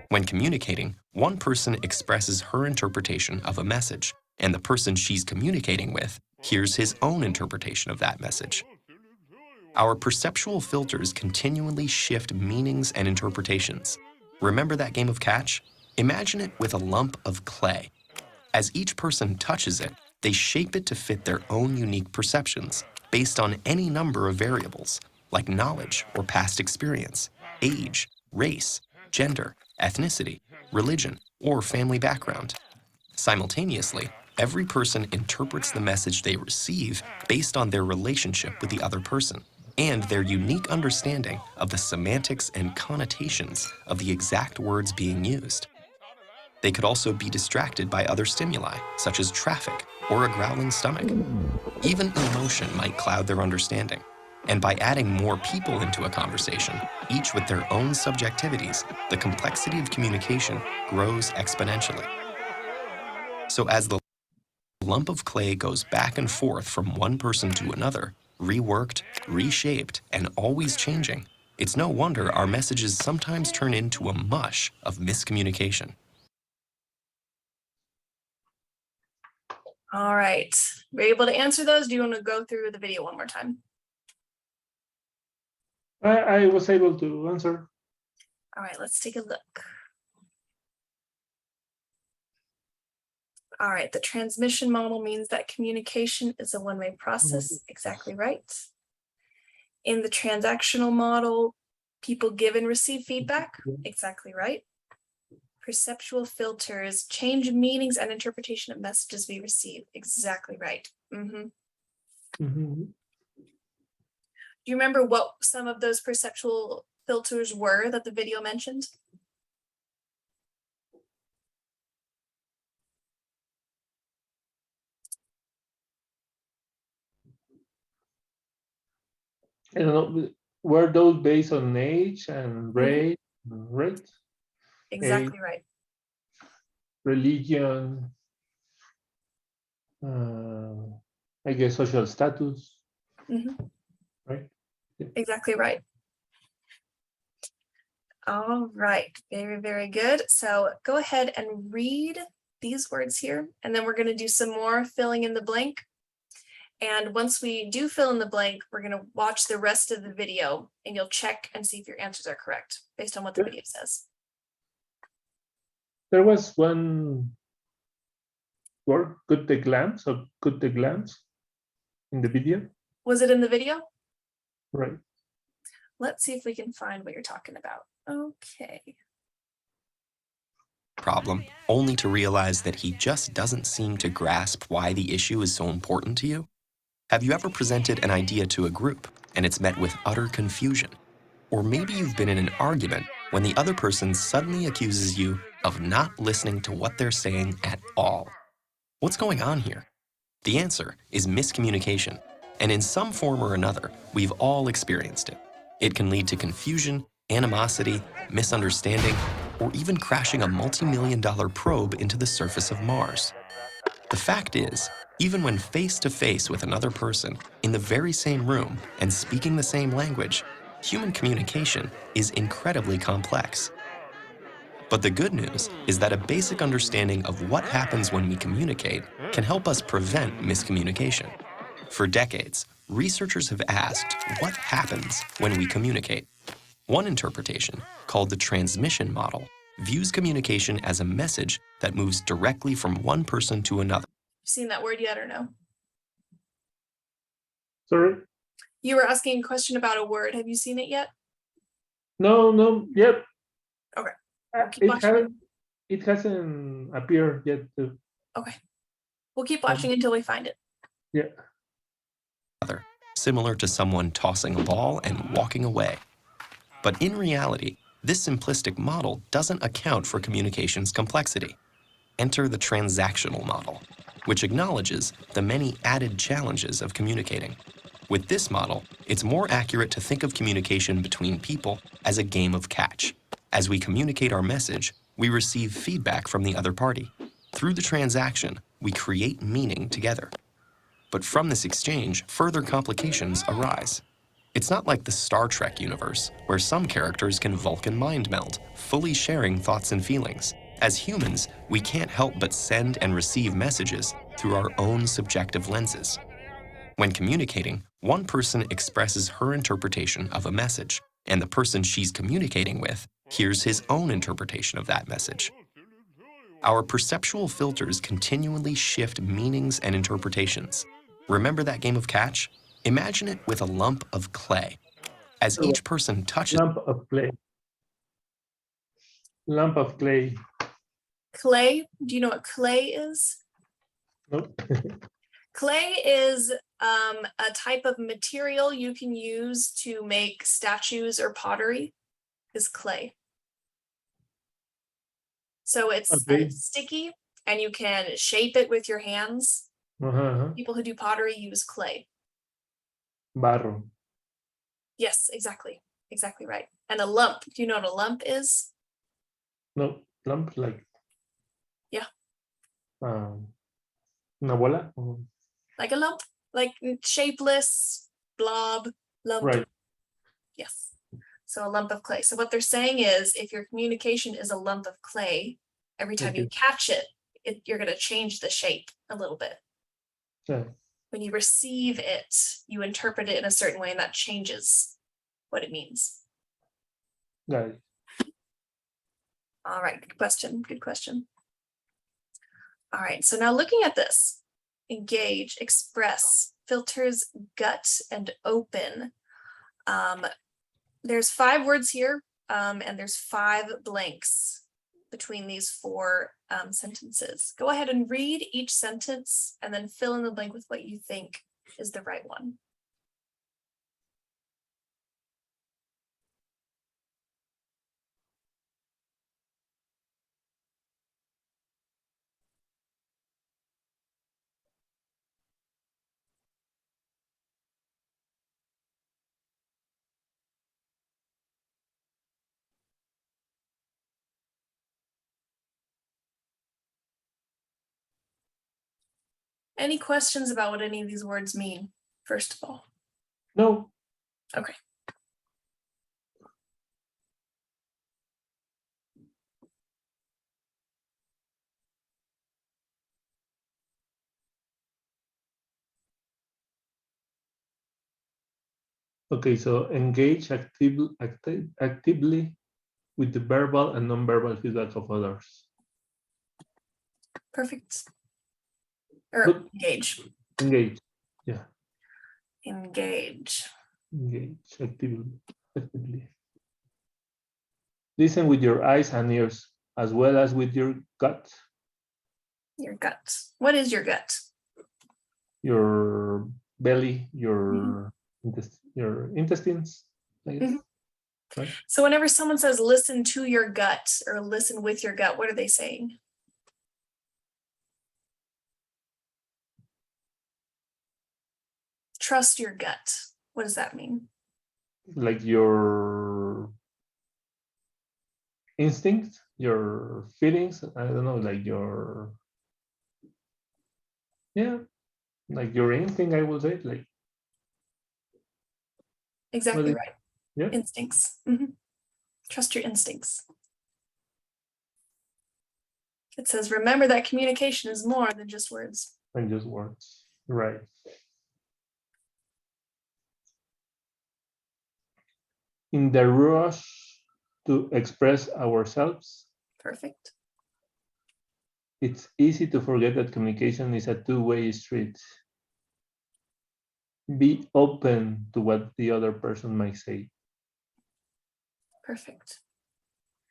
When communicating, one person expresses her interpretation of a message, and the person she's communicating with hears his own interpretation of that message. Our perceptual filters continually shift meanings and interpretations. Remember that game of catch? Imagine it with a lump of clay. As each person touches it, they shape it to fit their own unique perceptions based on any number of variables, like knowledge or past experience, age, race, gender, ethnicity, religion, or family background. Simultaneously, every person interprets the message they receive based on their relationship with the other person and their unique understanding of the semantics and connotations of the exact words being used. They could also be distracted by other stimuli, such as traffic or a growling stomach. Even emotion might cloud their understanding. And by adding more people into a conversation, each with their own subjectivities, the complexity of communication grows exponentially. So as the lump of clay goes back and forth from one person to another, reworked, reshaped, and always changing, it's no wonder our messages sometimes turn into a mush of miscommunication. All right, were you able to answer those? Do you want to go through the video one more time? I was able to answer. All right, let's take a look. All right, the transmission model means that communication is a one-way process. Exactly right. In the transactional model, people give and receive feedback. Exactly right. Perceptual filters change meanings and interpretation of messages we receive. Exactly right. Do you remember what some of those perceptual filters were that the video mentioned? I don't know. Were those based on age and race, right? Exactly Age, right. religion, I guess social status, right? Exactly right. All right, very, very good. So go ahead and read these words here, and then we're going to do some more filling in the blank. And once we do fill in the blank, we're going to watch the rest of the video and you'll check and see if your answers are correct based on what the video says. There was one word, good the glance, or good the glance in the video. Was it in the video? Right. Let's see if we can find what you're talking about. Okay. Problem, only to realize that he just doesn't seem to grasp why the issue is so important to you? Have you ever presented an idea to a group and it's met with utter confusion? Or maybe you've been in an argument when the other person suddenly accuses you of not listening to what they're saying at all. What's going on here? The answer is miscommunication, and in some form or another, we've all experienced it. It can lead to confusion, animosity, misunderstanding, or even crashing a multi-million-dollar probe into the surface of Mars. The fact is, even when face-to-face with another person, in the very same room and speaking the same language, human communication is incredibly complex. But the good news is that a basic understanding of what happens when we communicate can help us prevent miscommunication. For decades, researchers have asked what happens when we communicate. One interpretation, called the transmission model, views communication as a message that moves directly from one person to another. Seen that word yet or no? Sorry? You were asking a question about a word. Have you seen it yet? No, yep. Okay. Keep It watching. hasn't appeared yet. Okay. We'll keep watching until we find it. Yeah. Similar to someone tossing a ball and walking away. But in reality, this simplistic model doesn't account for communication's complexity. Enter the transactional model, which acknowledges the many added challenges of communicating. With this model, it's more accurate to think of communication between people as a game of catch. As we communicate our message, we receive feedback from the other party. Through the transaction, we create meaning together. But from this exchange, further complications arise. It's not like the Star Trek universe, where some characters can Vulcan mind meld, fully sharing thoughts and feelings. As humans, we can't help but send and receive messages through our own subjective lenses. When communicating, one person expresses her interpretation of a message, and the person she's communicating with hears his own interpretation of that message. Our perceptual filters continually shift meanings and interpretations. Remember that game of catch? Imagine it with a lump of clay. As each person touches Lump of clay. Lump of clay. Clay. Do you know what clay is? Nope. Clay is a type of material you can use to make statues or pottery. Is clay. So it's Okay. sticky and you can shape it with your hands. Uh-huh. People who do pottery use clay. Barro. Yes, exactly. Exactly right. And a lump. Do you know what a lump is? No, lump like. Yeah. Una bola. Like a lump, like shapeless blob lump. Right. Yes. So a lump of clay. So what they're saying is if your communication is a lump of clay, every time you catch it, you're going to change the shape a little bit. Yeah. When you receive it, you interpret it in a certain way and that changes what it means. Got it. All right, good question, good question. All right, so now looking at this, engage, express, filters, gut, and open. There's 5 words here, and there's 5 blanks between these 4 sentences. Go ahead and read each sentence and then fill in the blank with what you think is the right one. Any questions about what any of these words mean, first of all? No. Okay. Okay, so engage actively with the verbal and non-verbal feedback of others. Perfect. Or Good. engage. Engage. Yeah. Engage. Engage actively. Listen with your eyes and ears, as well as with your gut. Your gut. What is your gut? Your belly, your intestines. I guess. Mhm. Right? So whenever someone says listen to your gut or listen with your gut, what are they saying? Trust your gut. What does that mean? Like your instinct, your feelings. I don't know, like your like your instinct. I would say, like Exactly right. yeah. Instincts. Mhm. Trust your instincts. It says, remember that communication is more than just words. And just words, right? In the rush to express ourselves, Perfect. it's easy to forget that communication is a two-way street. Be open to what the other person might say. Perfect.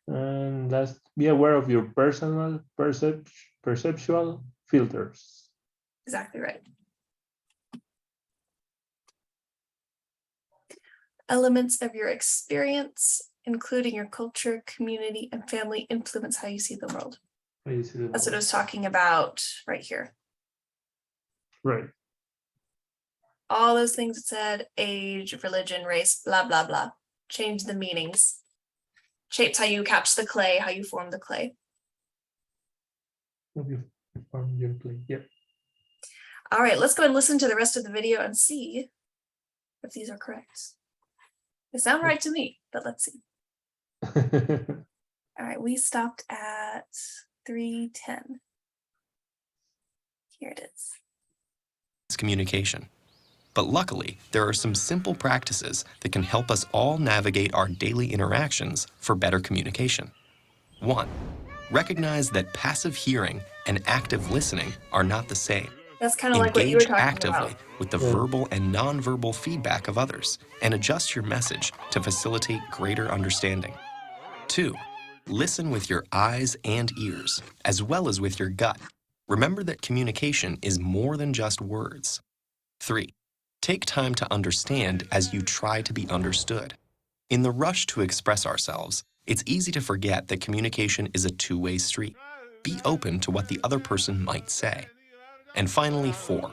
And last, be aware of your personal perceptual filters. Exactly right. Elements of your experience, including your culture, community, and family, influence how you see the world. That's what I was talking about right here. Right. All those things it said, age, religion, race, blah, blah, blah. Change the meanings. Shapes how you catch the clay, how you form the clay. Yeah. All right, let's go and listen to the rest of the video and see if these are correct. They sound right to me, but let's see. All right, we stopped at 3:10. Here it is. It's communication. But luckily, there are some simple practices that can help us all navigate our daily interactions for better communication. 1. Recognize that passive hearing and active listening are not the same. That's kind of like what you were Engage talking actively about. with the Yeah. verbal and nonverbal feedback of others and adjust your message to facilitate greater understanding. 2. Listen with your eyes and ears, as well as with your gut. Remember that communication is more than just words. 3. Take time to understand as you try to be understood. In the rush to express ourselves, it's easy to forget that communication is a two-way street. Be open to what the other person might say. And finally, 4.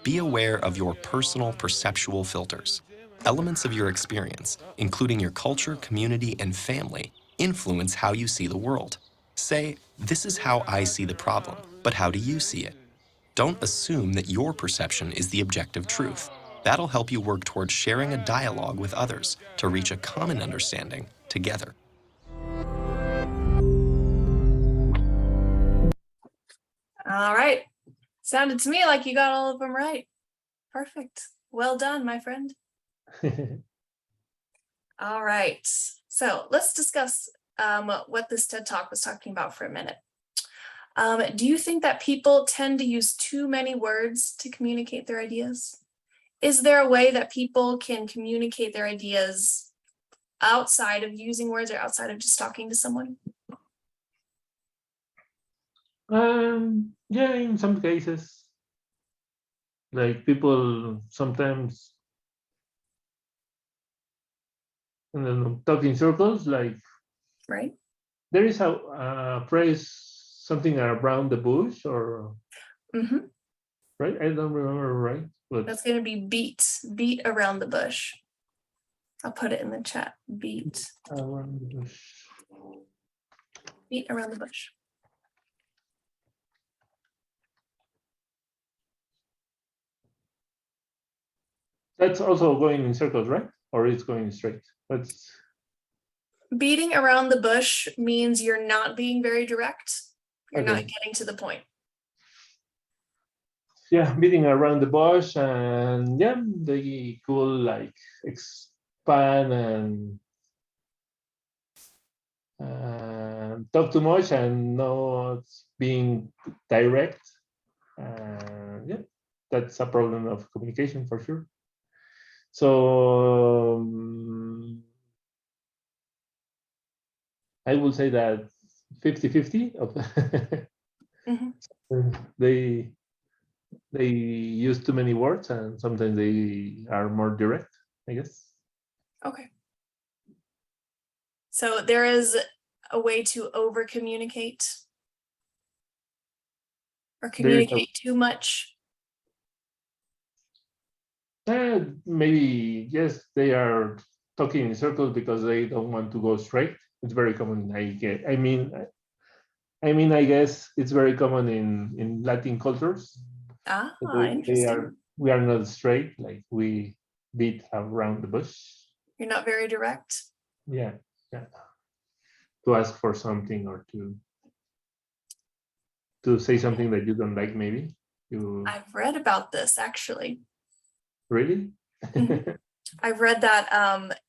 Be aware of your personal perceptual filters. Elements of your experience, including your culture, community, and family, influence how you see the world. Say, this is how I see the problem, but how do you see it? Don't assume that your perception is the objective truth. That'll help you work towards sharing a dialogue with others to reach a common understanding together. All right. Sounded to me like you got all of them right. Perfect. Well done, my friend. All right. So let's discuss what this TED Talk was talking about for a minute. Do you think that people tend to use too many words to communicate their ideas? Is there a way that people can communicate their ideas outside of using words or outside of just talking to someone? Yeah, in some cases, like people sometimes talk in circles. Like Right? there is a phrase, something around the bush, or Hmm. right? I don't remember, right? But That's going to be beat around the bush. I'll put it in the chat. Beat around the bush. around the bush. That's also going in circles, right? Or it's going straight. That's Beating around the bush means you're not being very direct. You're okay. not getting to the point. Yeah, beating around the bush, and yeah, they could like expand and talk too much and not being direct. Yeah, that's a problem of communication for sure. So I will say that 50-50 of Mhm. they use too many words and sometimes they are more direct, I guess. Okay. So there is a way to over communicate or There is communicate too much. maybe yes, they are talking in circles because they don't want to go straight. It's very common. I guess it's very common in Latin cultures. Ah, They interesting. are we are not straight, like we beat around the bush. You're not very direct. Yeah, yeah. To ask for something or to say something that you don't like, maybe. You I've read about this actually. really? Mhm. I've read that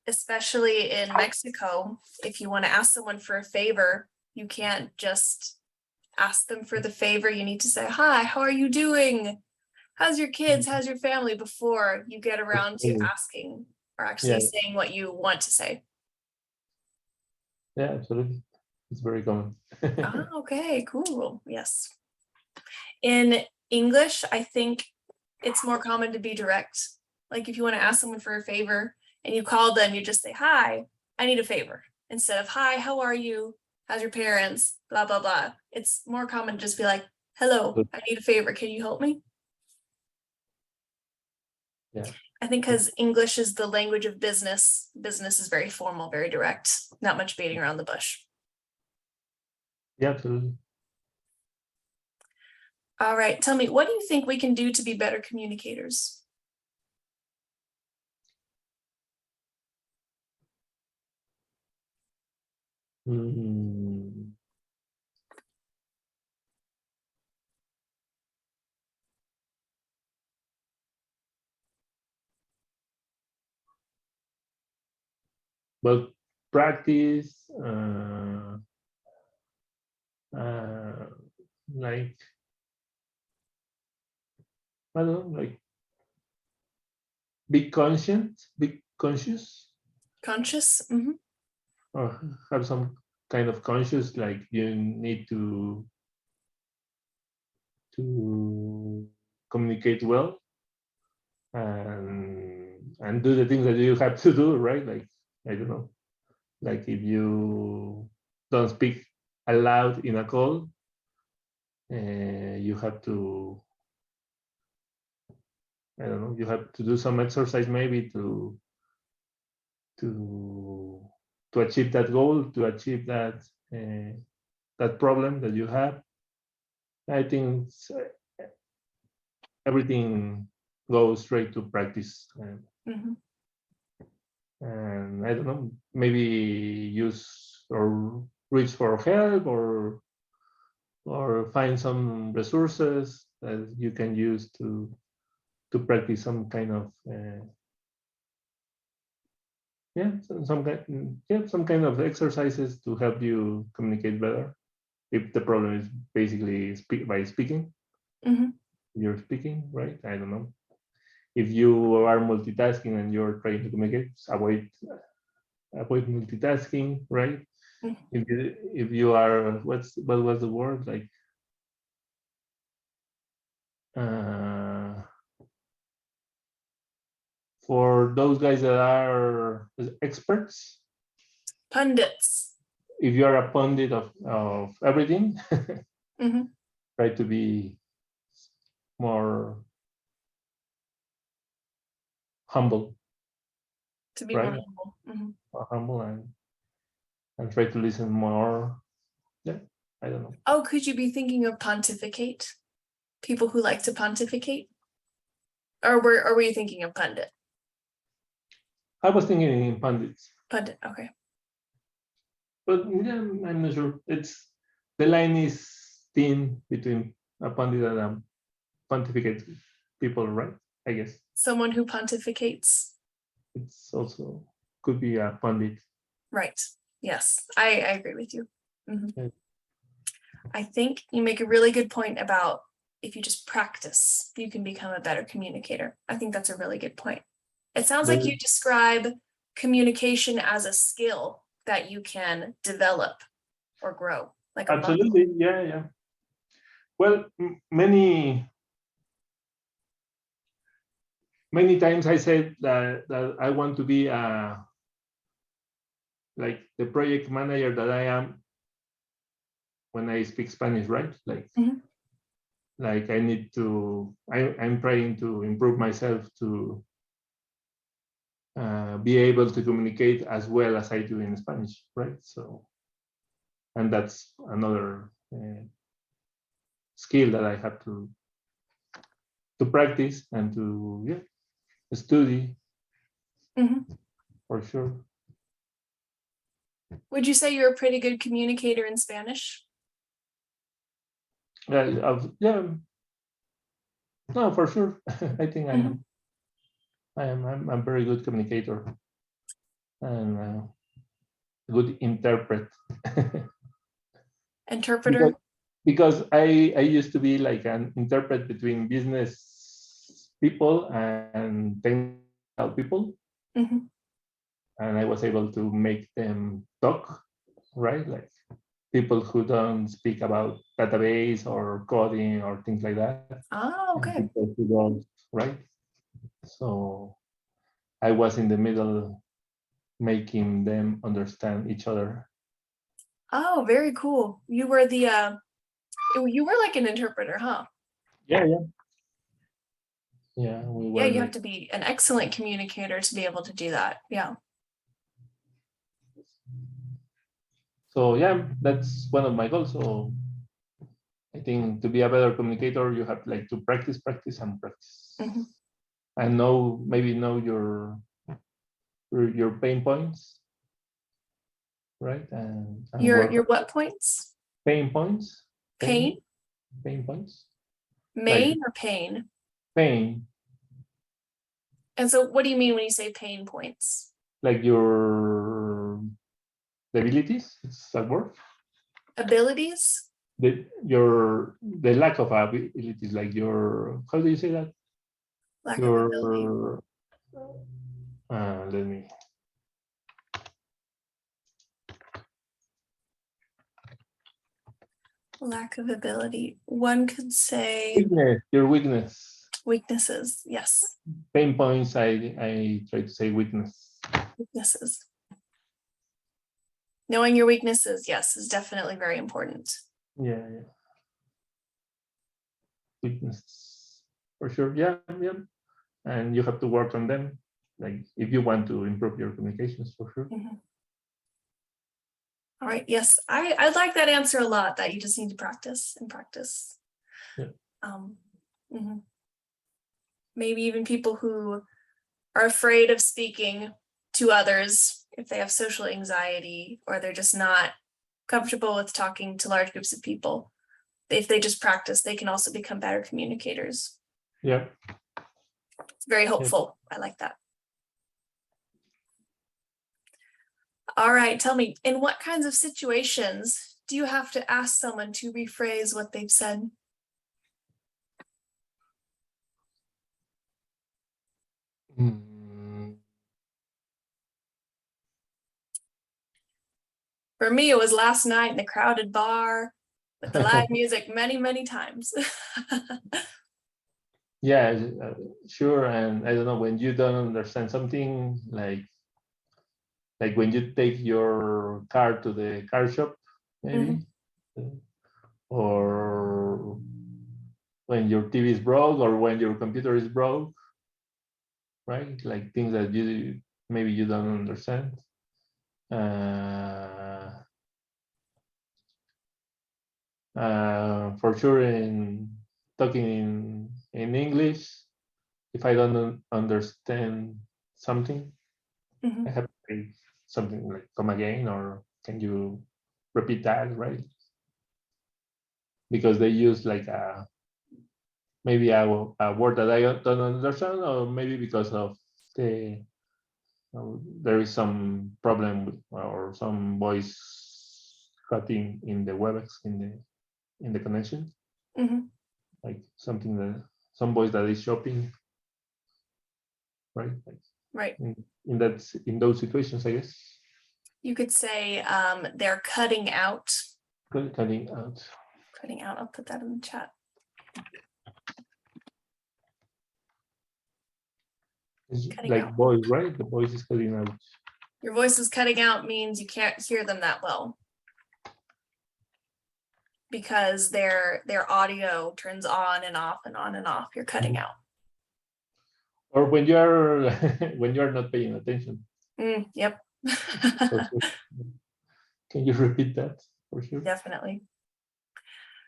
especially in Mexico, if you want to ask someone for a favor, you can't just ask them for the favor. You need to say, "Hi, how are you doing? How's your kids? How's your family?" before you get around to asking or actually Yeah, saying what you want to say. yeah, absolutely. It's very common. Ah, okay, cool. Yes. In English, I think it's more common to be direct. Like if you want to ask someone for a favor and you call them, you just say, "Hi, I need a favor." Instead of, "Hi, how are you? How's your parents? Blah, blah, blah." It's more common to just be like, "Hello, I need a favor. Can you help me?" Yeah, I think because English is the language of business. Business is very formal, very direct, not much beating around the bush. yeah, absolutely. All right, tell me, what do you think we can do to be better communicators? Mm, well, practice, like I don't know, like be conscious, Conscious? Mm-hmm. or have some kind of conscious, like you need to communicate well and do the things that you have to do, right? Like I don't know, like if you don't speak aloud in a call, you have to, I don't know, you have to do some exercise maybe to to achieve that goal, to achieve that problem that you have. I think everything goes straight to practice, Mm-hmm. and I don't know, maybe use or reach for help or find some resources that you can use to practice some kind of some kind of exercises to help you communicate better if the problem is basically by speaking. Mm-hmm. You're speaking, right? I don't know. if you are multitasking and you're trying to communicate, avoid multitasking, right? If you are, what was the word, like for those guys that are experts, Pundits. if you are a pundit of everything, Mhm. try to be more humble, To be right? more humble. Mhm. More humble and try to listen more. Yeah, I don't know. Oh, could you be thinking of pontificate? People who like to pontificate? Or were you thinking of pundit? I was thinking in pundits, Pundit, okay. but yeah, I'm not sure. It's the line is thin between a pundit and a pontificate people, right? I guess Someone who pontificates. it's also could be a pundit. Right. Yes, I agree with you. Mhm. Yeah. I think you make a really good point about if you just practice, you can become a better communicator. I think that's a really good point. It sounds like you describe communication as a skill that you can develop or grow, like a muscle. Absolutely, yeah. Well, many times I said that I want to be like the project manager that I am when I speak Spanish, right? Mhm. Like I need to, I'm trying to improve myself to be able to communicate as well as I do in Spanish, right? So, and that's another skill that I have to practice and to study Mhm. for sure. Would you say you're a pretty good communicator in Spanish? Yeah, no, for sure. I think Mhm. I'm a very good communicator and good interpret. Interpreter? because I used to be like an interpret between business people and technical people, Mhm. and I was able to make them talk, right? Like people who don't speak about database or coding or things like that. Oh, And okay. people who don't, right? So I was in the middle making them understand each other. Oh, very cool. You were the you were like an interpreter, huh? Yeah. We Yeah, were you have like, to be an excellent communicator to be able to do that. Yeah. so yeah, that's one of my goals. So I think to be a better communicator, you have like to practice and practice, Mhm. and maybe know your pain points, right? And work Your on what points? pain points, Pain? pain points, like Main or pain? pain, And so what do you mean when you say pain points? like your abilities. It's a word. Abilities? The lack of abilities, like your, how do you say that? Lack of ability. Your let me. Lack of ability. One could say Weakness, your weakness. weaknesses. Yes, Pain points, I try to say weakness. weaknesses. Knowing your weaknesses, yes, is definitely very important. Yeah. Weakness for sure. Yeah. And you have to work on them. Like if you want to improve your communications, for sure. Mhm. All right. Yes, I like that answer a lot. That you just need to practice and practice. Yeah. Mhm. Maybe even people who are afraid of speaking to others, if they have social anxiety or they're just not comfortable with talking to large groups of people, if they just practice, they can also become better communicators. Yeah. It's very hopeful. I like that. All right, tell me, in what kinds of situations do you have to ask someone to rephrase what they've said? Mm, For me, it was last night in the crowded bar with the live music many, many times. yeah, sure. And I don't know, when you don't understand something, like when you take your car to the car shop, maybe, or when your TV is broke, or when your computer is broke, right? Like things that you maybe you don't understand. For sure, in talking in English, if I don't understand something, I have to say something like "come again" or "can you repeat that," right? Because they use like maybe a word that I don't understand, or maybe because of the there is some problem with, or some voice cutting in the WebEx in the connection, like something that some voice that is shopping, right? Like Right. in those situations, I guess. You could say they're cutting out. Cutting out. Cutting out. I'll put that in the chat. It's Cutting like out. voice, right? The voice is cutting out. Your voice is cutting out means you can't hear them that well, because their audio turns on and off and on and off. You're cutting out. Or when you're when you're not paying attention. Yep. Can you repeat that for sure? Definitely.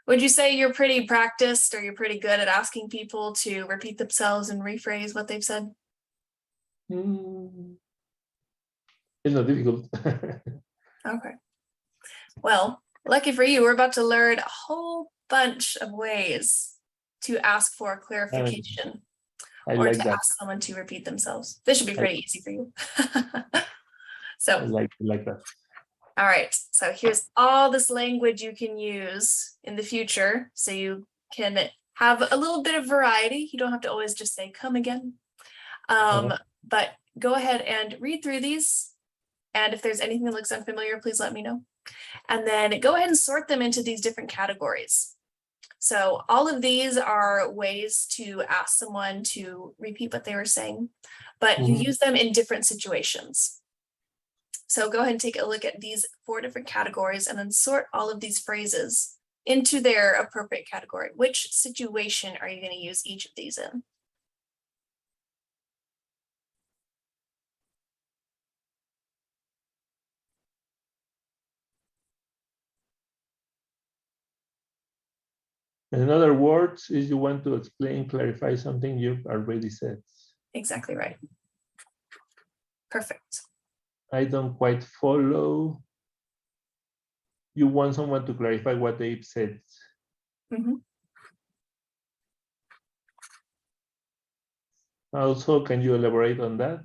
Would you say you're pretty practiced, or you're pretty good at asking people to repeat themselves and rephrase what they've said? It's not difficult. Okay. Well, lucky for you, we're about to learn a whole bunch of ways to ask for clarification I or like to that. ask someone to repeat themselves. This should be pretty easy for you. So, I like that. all right. So here's all this language you can use in the future, so you can have a little bit of variety. You don't have to always just say "come again," but go ahead and read through these. And if there's anything that looks unfamiliar, please let me know. And then go ahead and sort them into these different categories. So all of these are ways to ask someone to repeat what they were saying, but you use them in different situations. So go ahead and take a look at these 4 different categories and then sort all of these phrases into their appropriate category. Which situation are you going to use each of these in? In other words, is you want to explain, clarify something you've already said. Exactly right. Perfect. I don't quite follow. You want someone to clarify what they've said. Also, can you elaborate on that?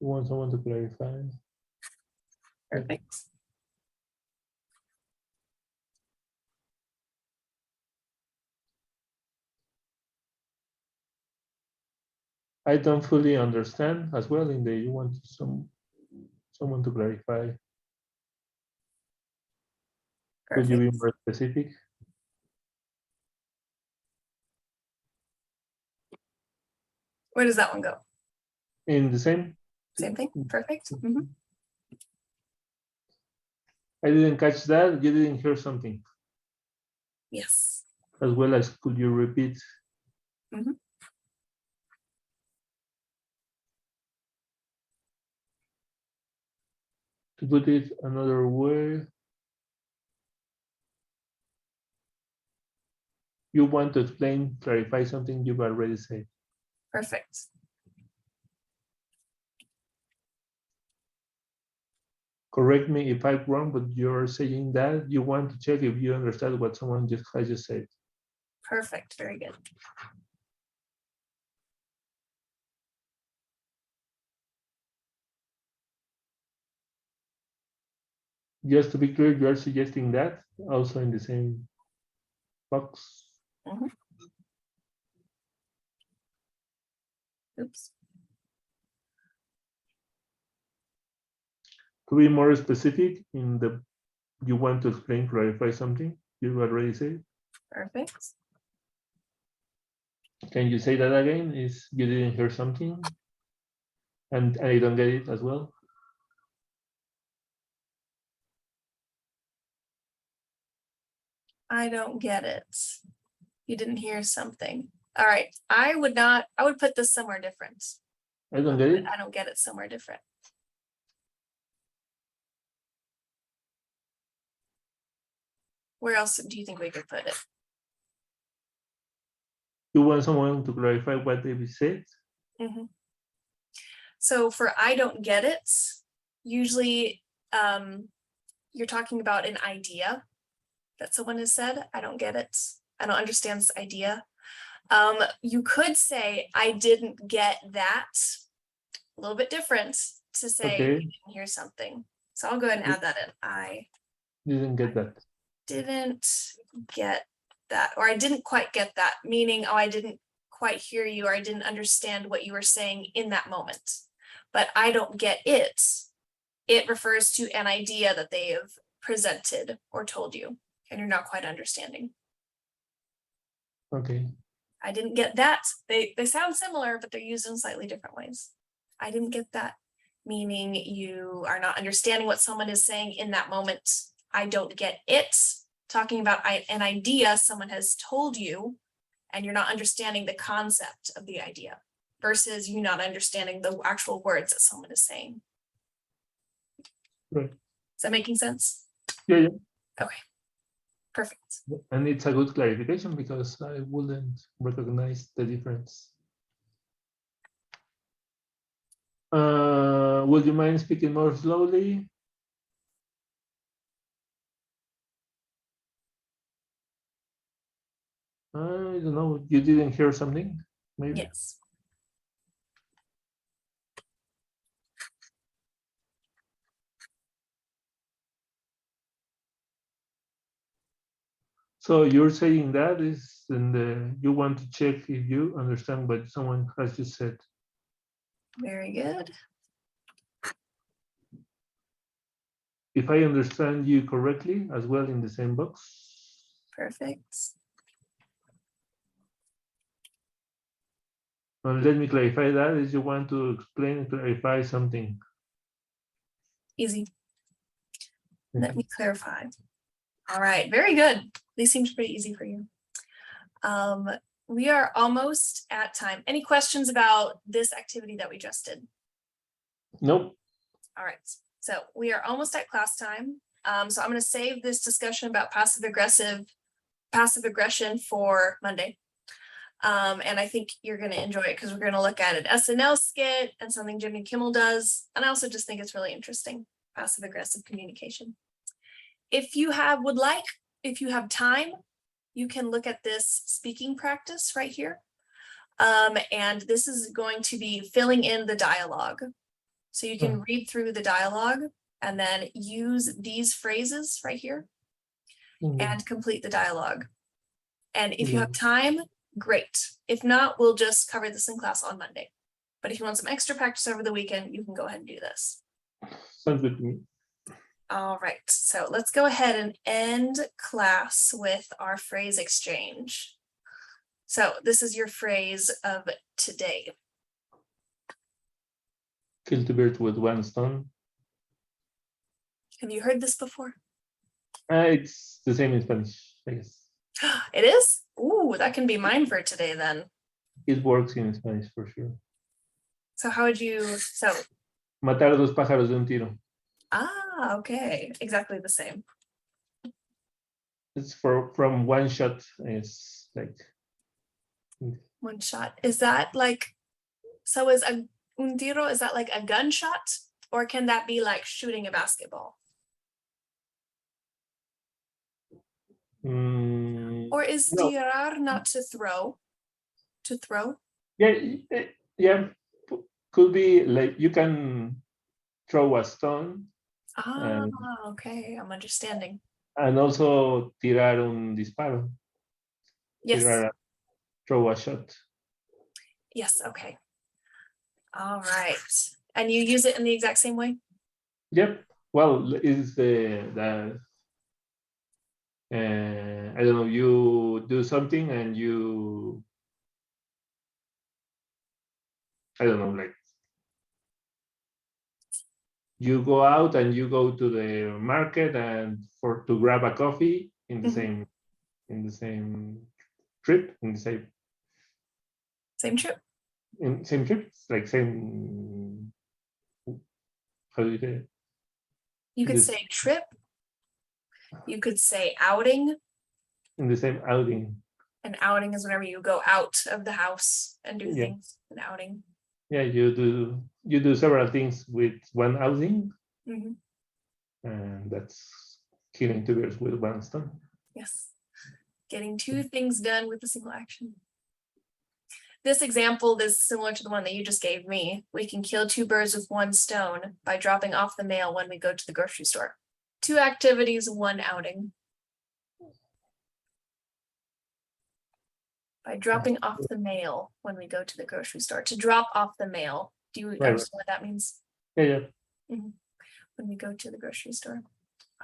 You want someone to clarify. Perfect. I don't fully understand as well. In the you want someone to clarify. Could you be more specific? Where does that one go? In the same? Same thing. Perfect. I didn't catch that. You didn't hear something. Yes. As well as, could you repeat? To put it another way, you want to explain, clarify something you've already said. Perfect. Correct me if I'm wrong, but you're saying that you want to check if you understand what someone has just said. Perfect. Very good. Just to be clear, you are suggesting that also in the same box. Oops. To be more specific in the, you want to explain, clarify something you already said. Perfect. Can you say that again? Is you didn't hear something, and I don't get it as well. I don't get it. You didn't hear something. All right. I would put this somewhere different. I don't get it. I don't get it somewhere different. Where else do you think we could put it? You want someone to clarify what they said? Mhm. So for I don't get it, usually you're talking about an idea that someone has said. I don't get it. I don't understand this idea. You could say I didn't get that. A little bit different to say Okay. you didn't hear something. So I'll go ahead and add that in. I Didn't get that. didn't get that, or I didn't quite get that, meaning, oh, I didn't quite hear you, or I didn't understand what you were saying in that moment. But I don't get it. It refers to an idea that they have presented or told you, and you're not quite understanding. Okay. I didn't get that. They sound similar, but they're used in slightly different ways. I didn't get that, meaning you are not understanding what someone is saying in that moment. I don't get it, talking about an idea someone has told you, and you're not understanding the concept of the idea, versus you not understanding the actual words that someone is saying. Right. Is that making sense? Yeah. Okay. Perfect. And it's a good clarification because I wouldn't recognize the difference. Would you mind speaking more slowly? I don't know. You didn't hear something, maybe? Yes. So you're saying that is, and you want to check if you understand what someone has just said. Very good. If I understand you correctly, as well in the same box. Perfect. And let me clarify that is you want to explain and clarify something. Easy. Let me clarify. All right, very good. These seems pretty easy for you. We are almost at time. Any questions about this activity that we just did? Nope. All right, so we are almost at class time. So I'm going to save this discussion about passive aggression for Monday. And I think you're going to enjoy it because we're going to look at an SNL skit and something Jimmy Kimmel does. And I also just think it's really interesting, passive aggressive communication. If you have time, you can look at this speaking practice right here. And this is going to be filling in the dialogue. So you can read through the dialogue and then use these phrases right here and complete the dialogue. And if you have time, great. If not, we'll just cover this in class on Monday. But if you want some extra practice over the weekend, you can go ahead and do this. Sounds good to me. All right, so let's go ahead and end class with our phrase exchange. So this is your phrase of today. Kill two birds with one stone. Have you heard this before? It's the same in Spanish, I guess. It is? Ooh, that can be mine for today then. It works in Spanish for sure. So how would you, Matar dos pájaros de un tiro. Ah, okay, exactly the same. It's from one shot. It's like One shot. Is that like, so is un tiro, is that like a gunshot? Or can that be like shooting a basketball? Or is no. tirar not to throw? To throw? Yeah. Could be like you can throw a stone. Ah, okay, I'm understanding. And also tirar un disparo. Yes. Throw a shot. Yes, okay. All right. And you use it in the exact same way? Yep. Well, is I don't know, you do something and you, I don't know, like you go out and you go to the market and to grab a coffee in the Mhm. same trip, in the Same trip. same trip, like same, how do you say it? You could This say trip. You could say outing. in the same outing. An outing is whenever you go out of the house and do Yeah. things. An outing. Yeah, you do several things with one outing, Mhm. and that's killing two birds with one stone. Yes. Getting two things done with a single action. This example is similar to the one that you just gave me. We can kill two birds with one stone by dropping off the mail when we go to the grocery store. Two activities, one outing. By dropping off the mail when we go to the grocery store. To drop off the mail. Do you Right. understand what that means? Yeah. When we go to the grocery store.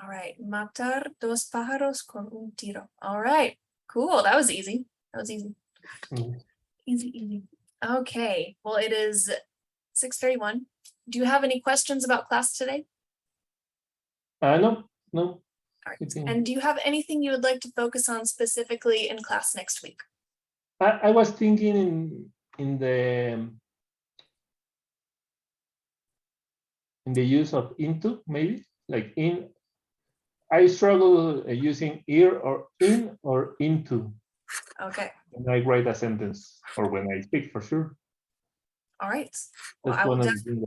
All right. Matar dos pájaros con un tiro. All right. Cool. That was easy. That was easy. Mhm. Easy. Okay. Well, it is 6:31. Do you have any questions about class today? No. All right. And do you have anything you would like to focus on specifically in class next week? I was thinking in the use of into, maybe like in. I struggle using ear or in or into Okay. when I write a sentence or when I speak, for sure. All right. Well, That's I will one of the things.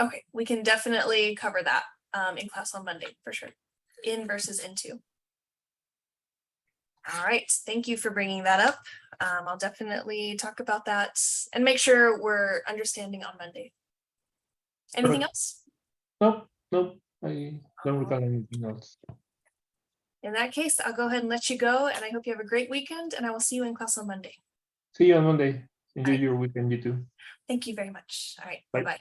Okay, we can definitely cover that in class on Monday for sure. In versus into. All right, thank you for bringing that up. I'll definitely talk about that and make sure we're understanding on Monday. Anything else? No, I don't recall anything else. In that case, I'll go ahead and let you go, and I hope you have a great weekend, and I will see you in class on Monday. See you on Monday. Enjoy Bye. your weekend, you too. Thank you very much. All right, Bye. bye-bye.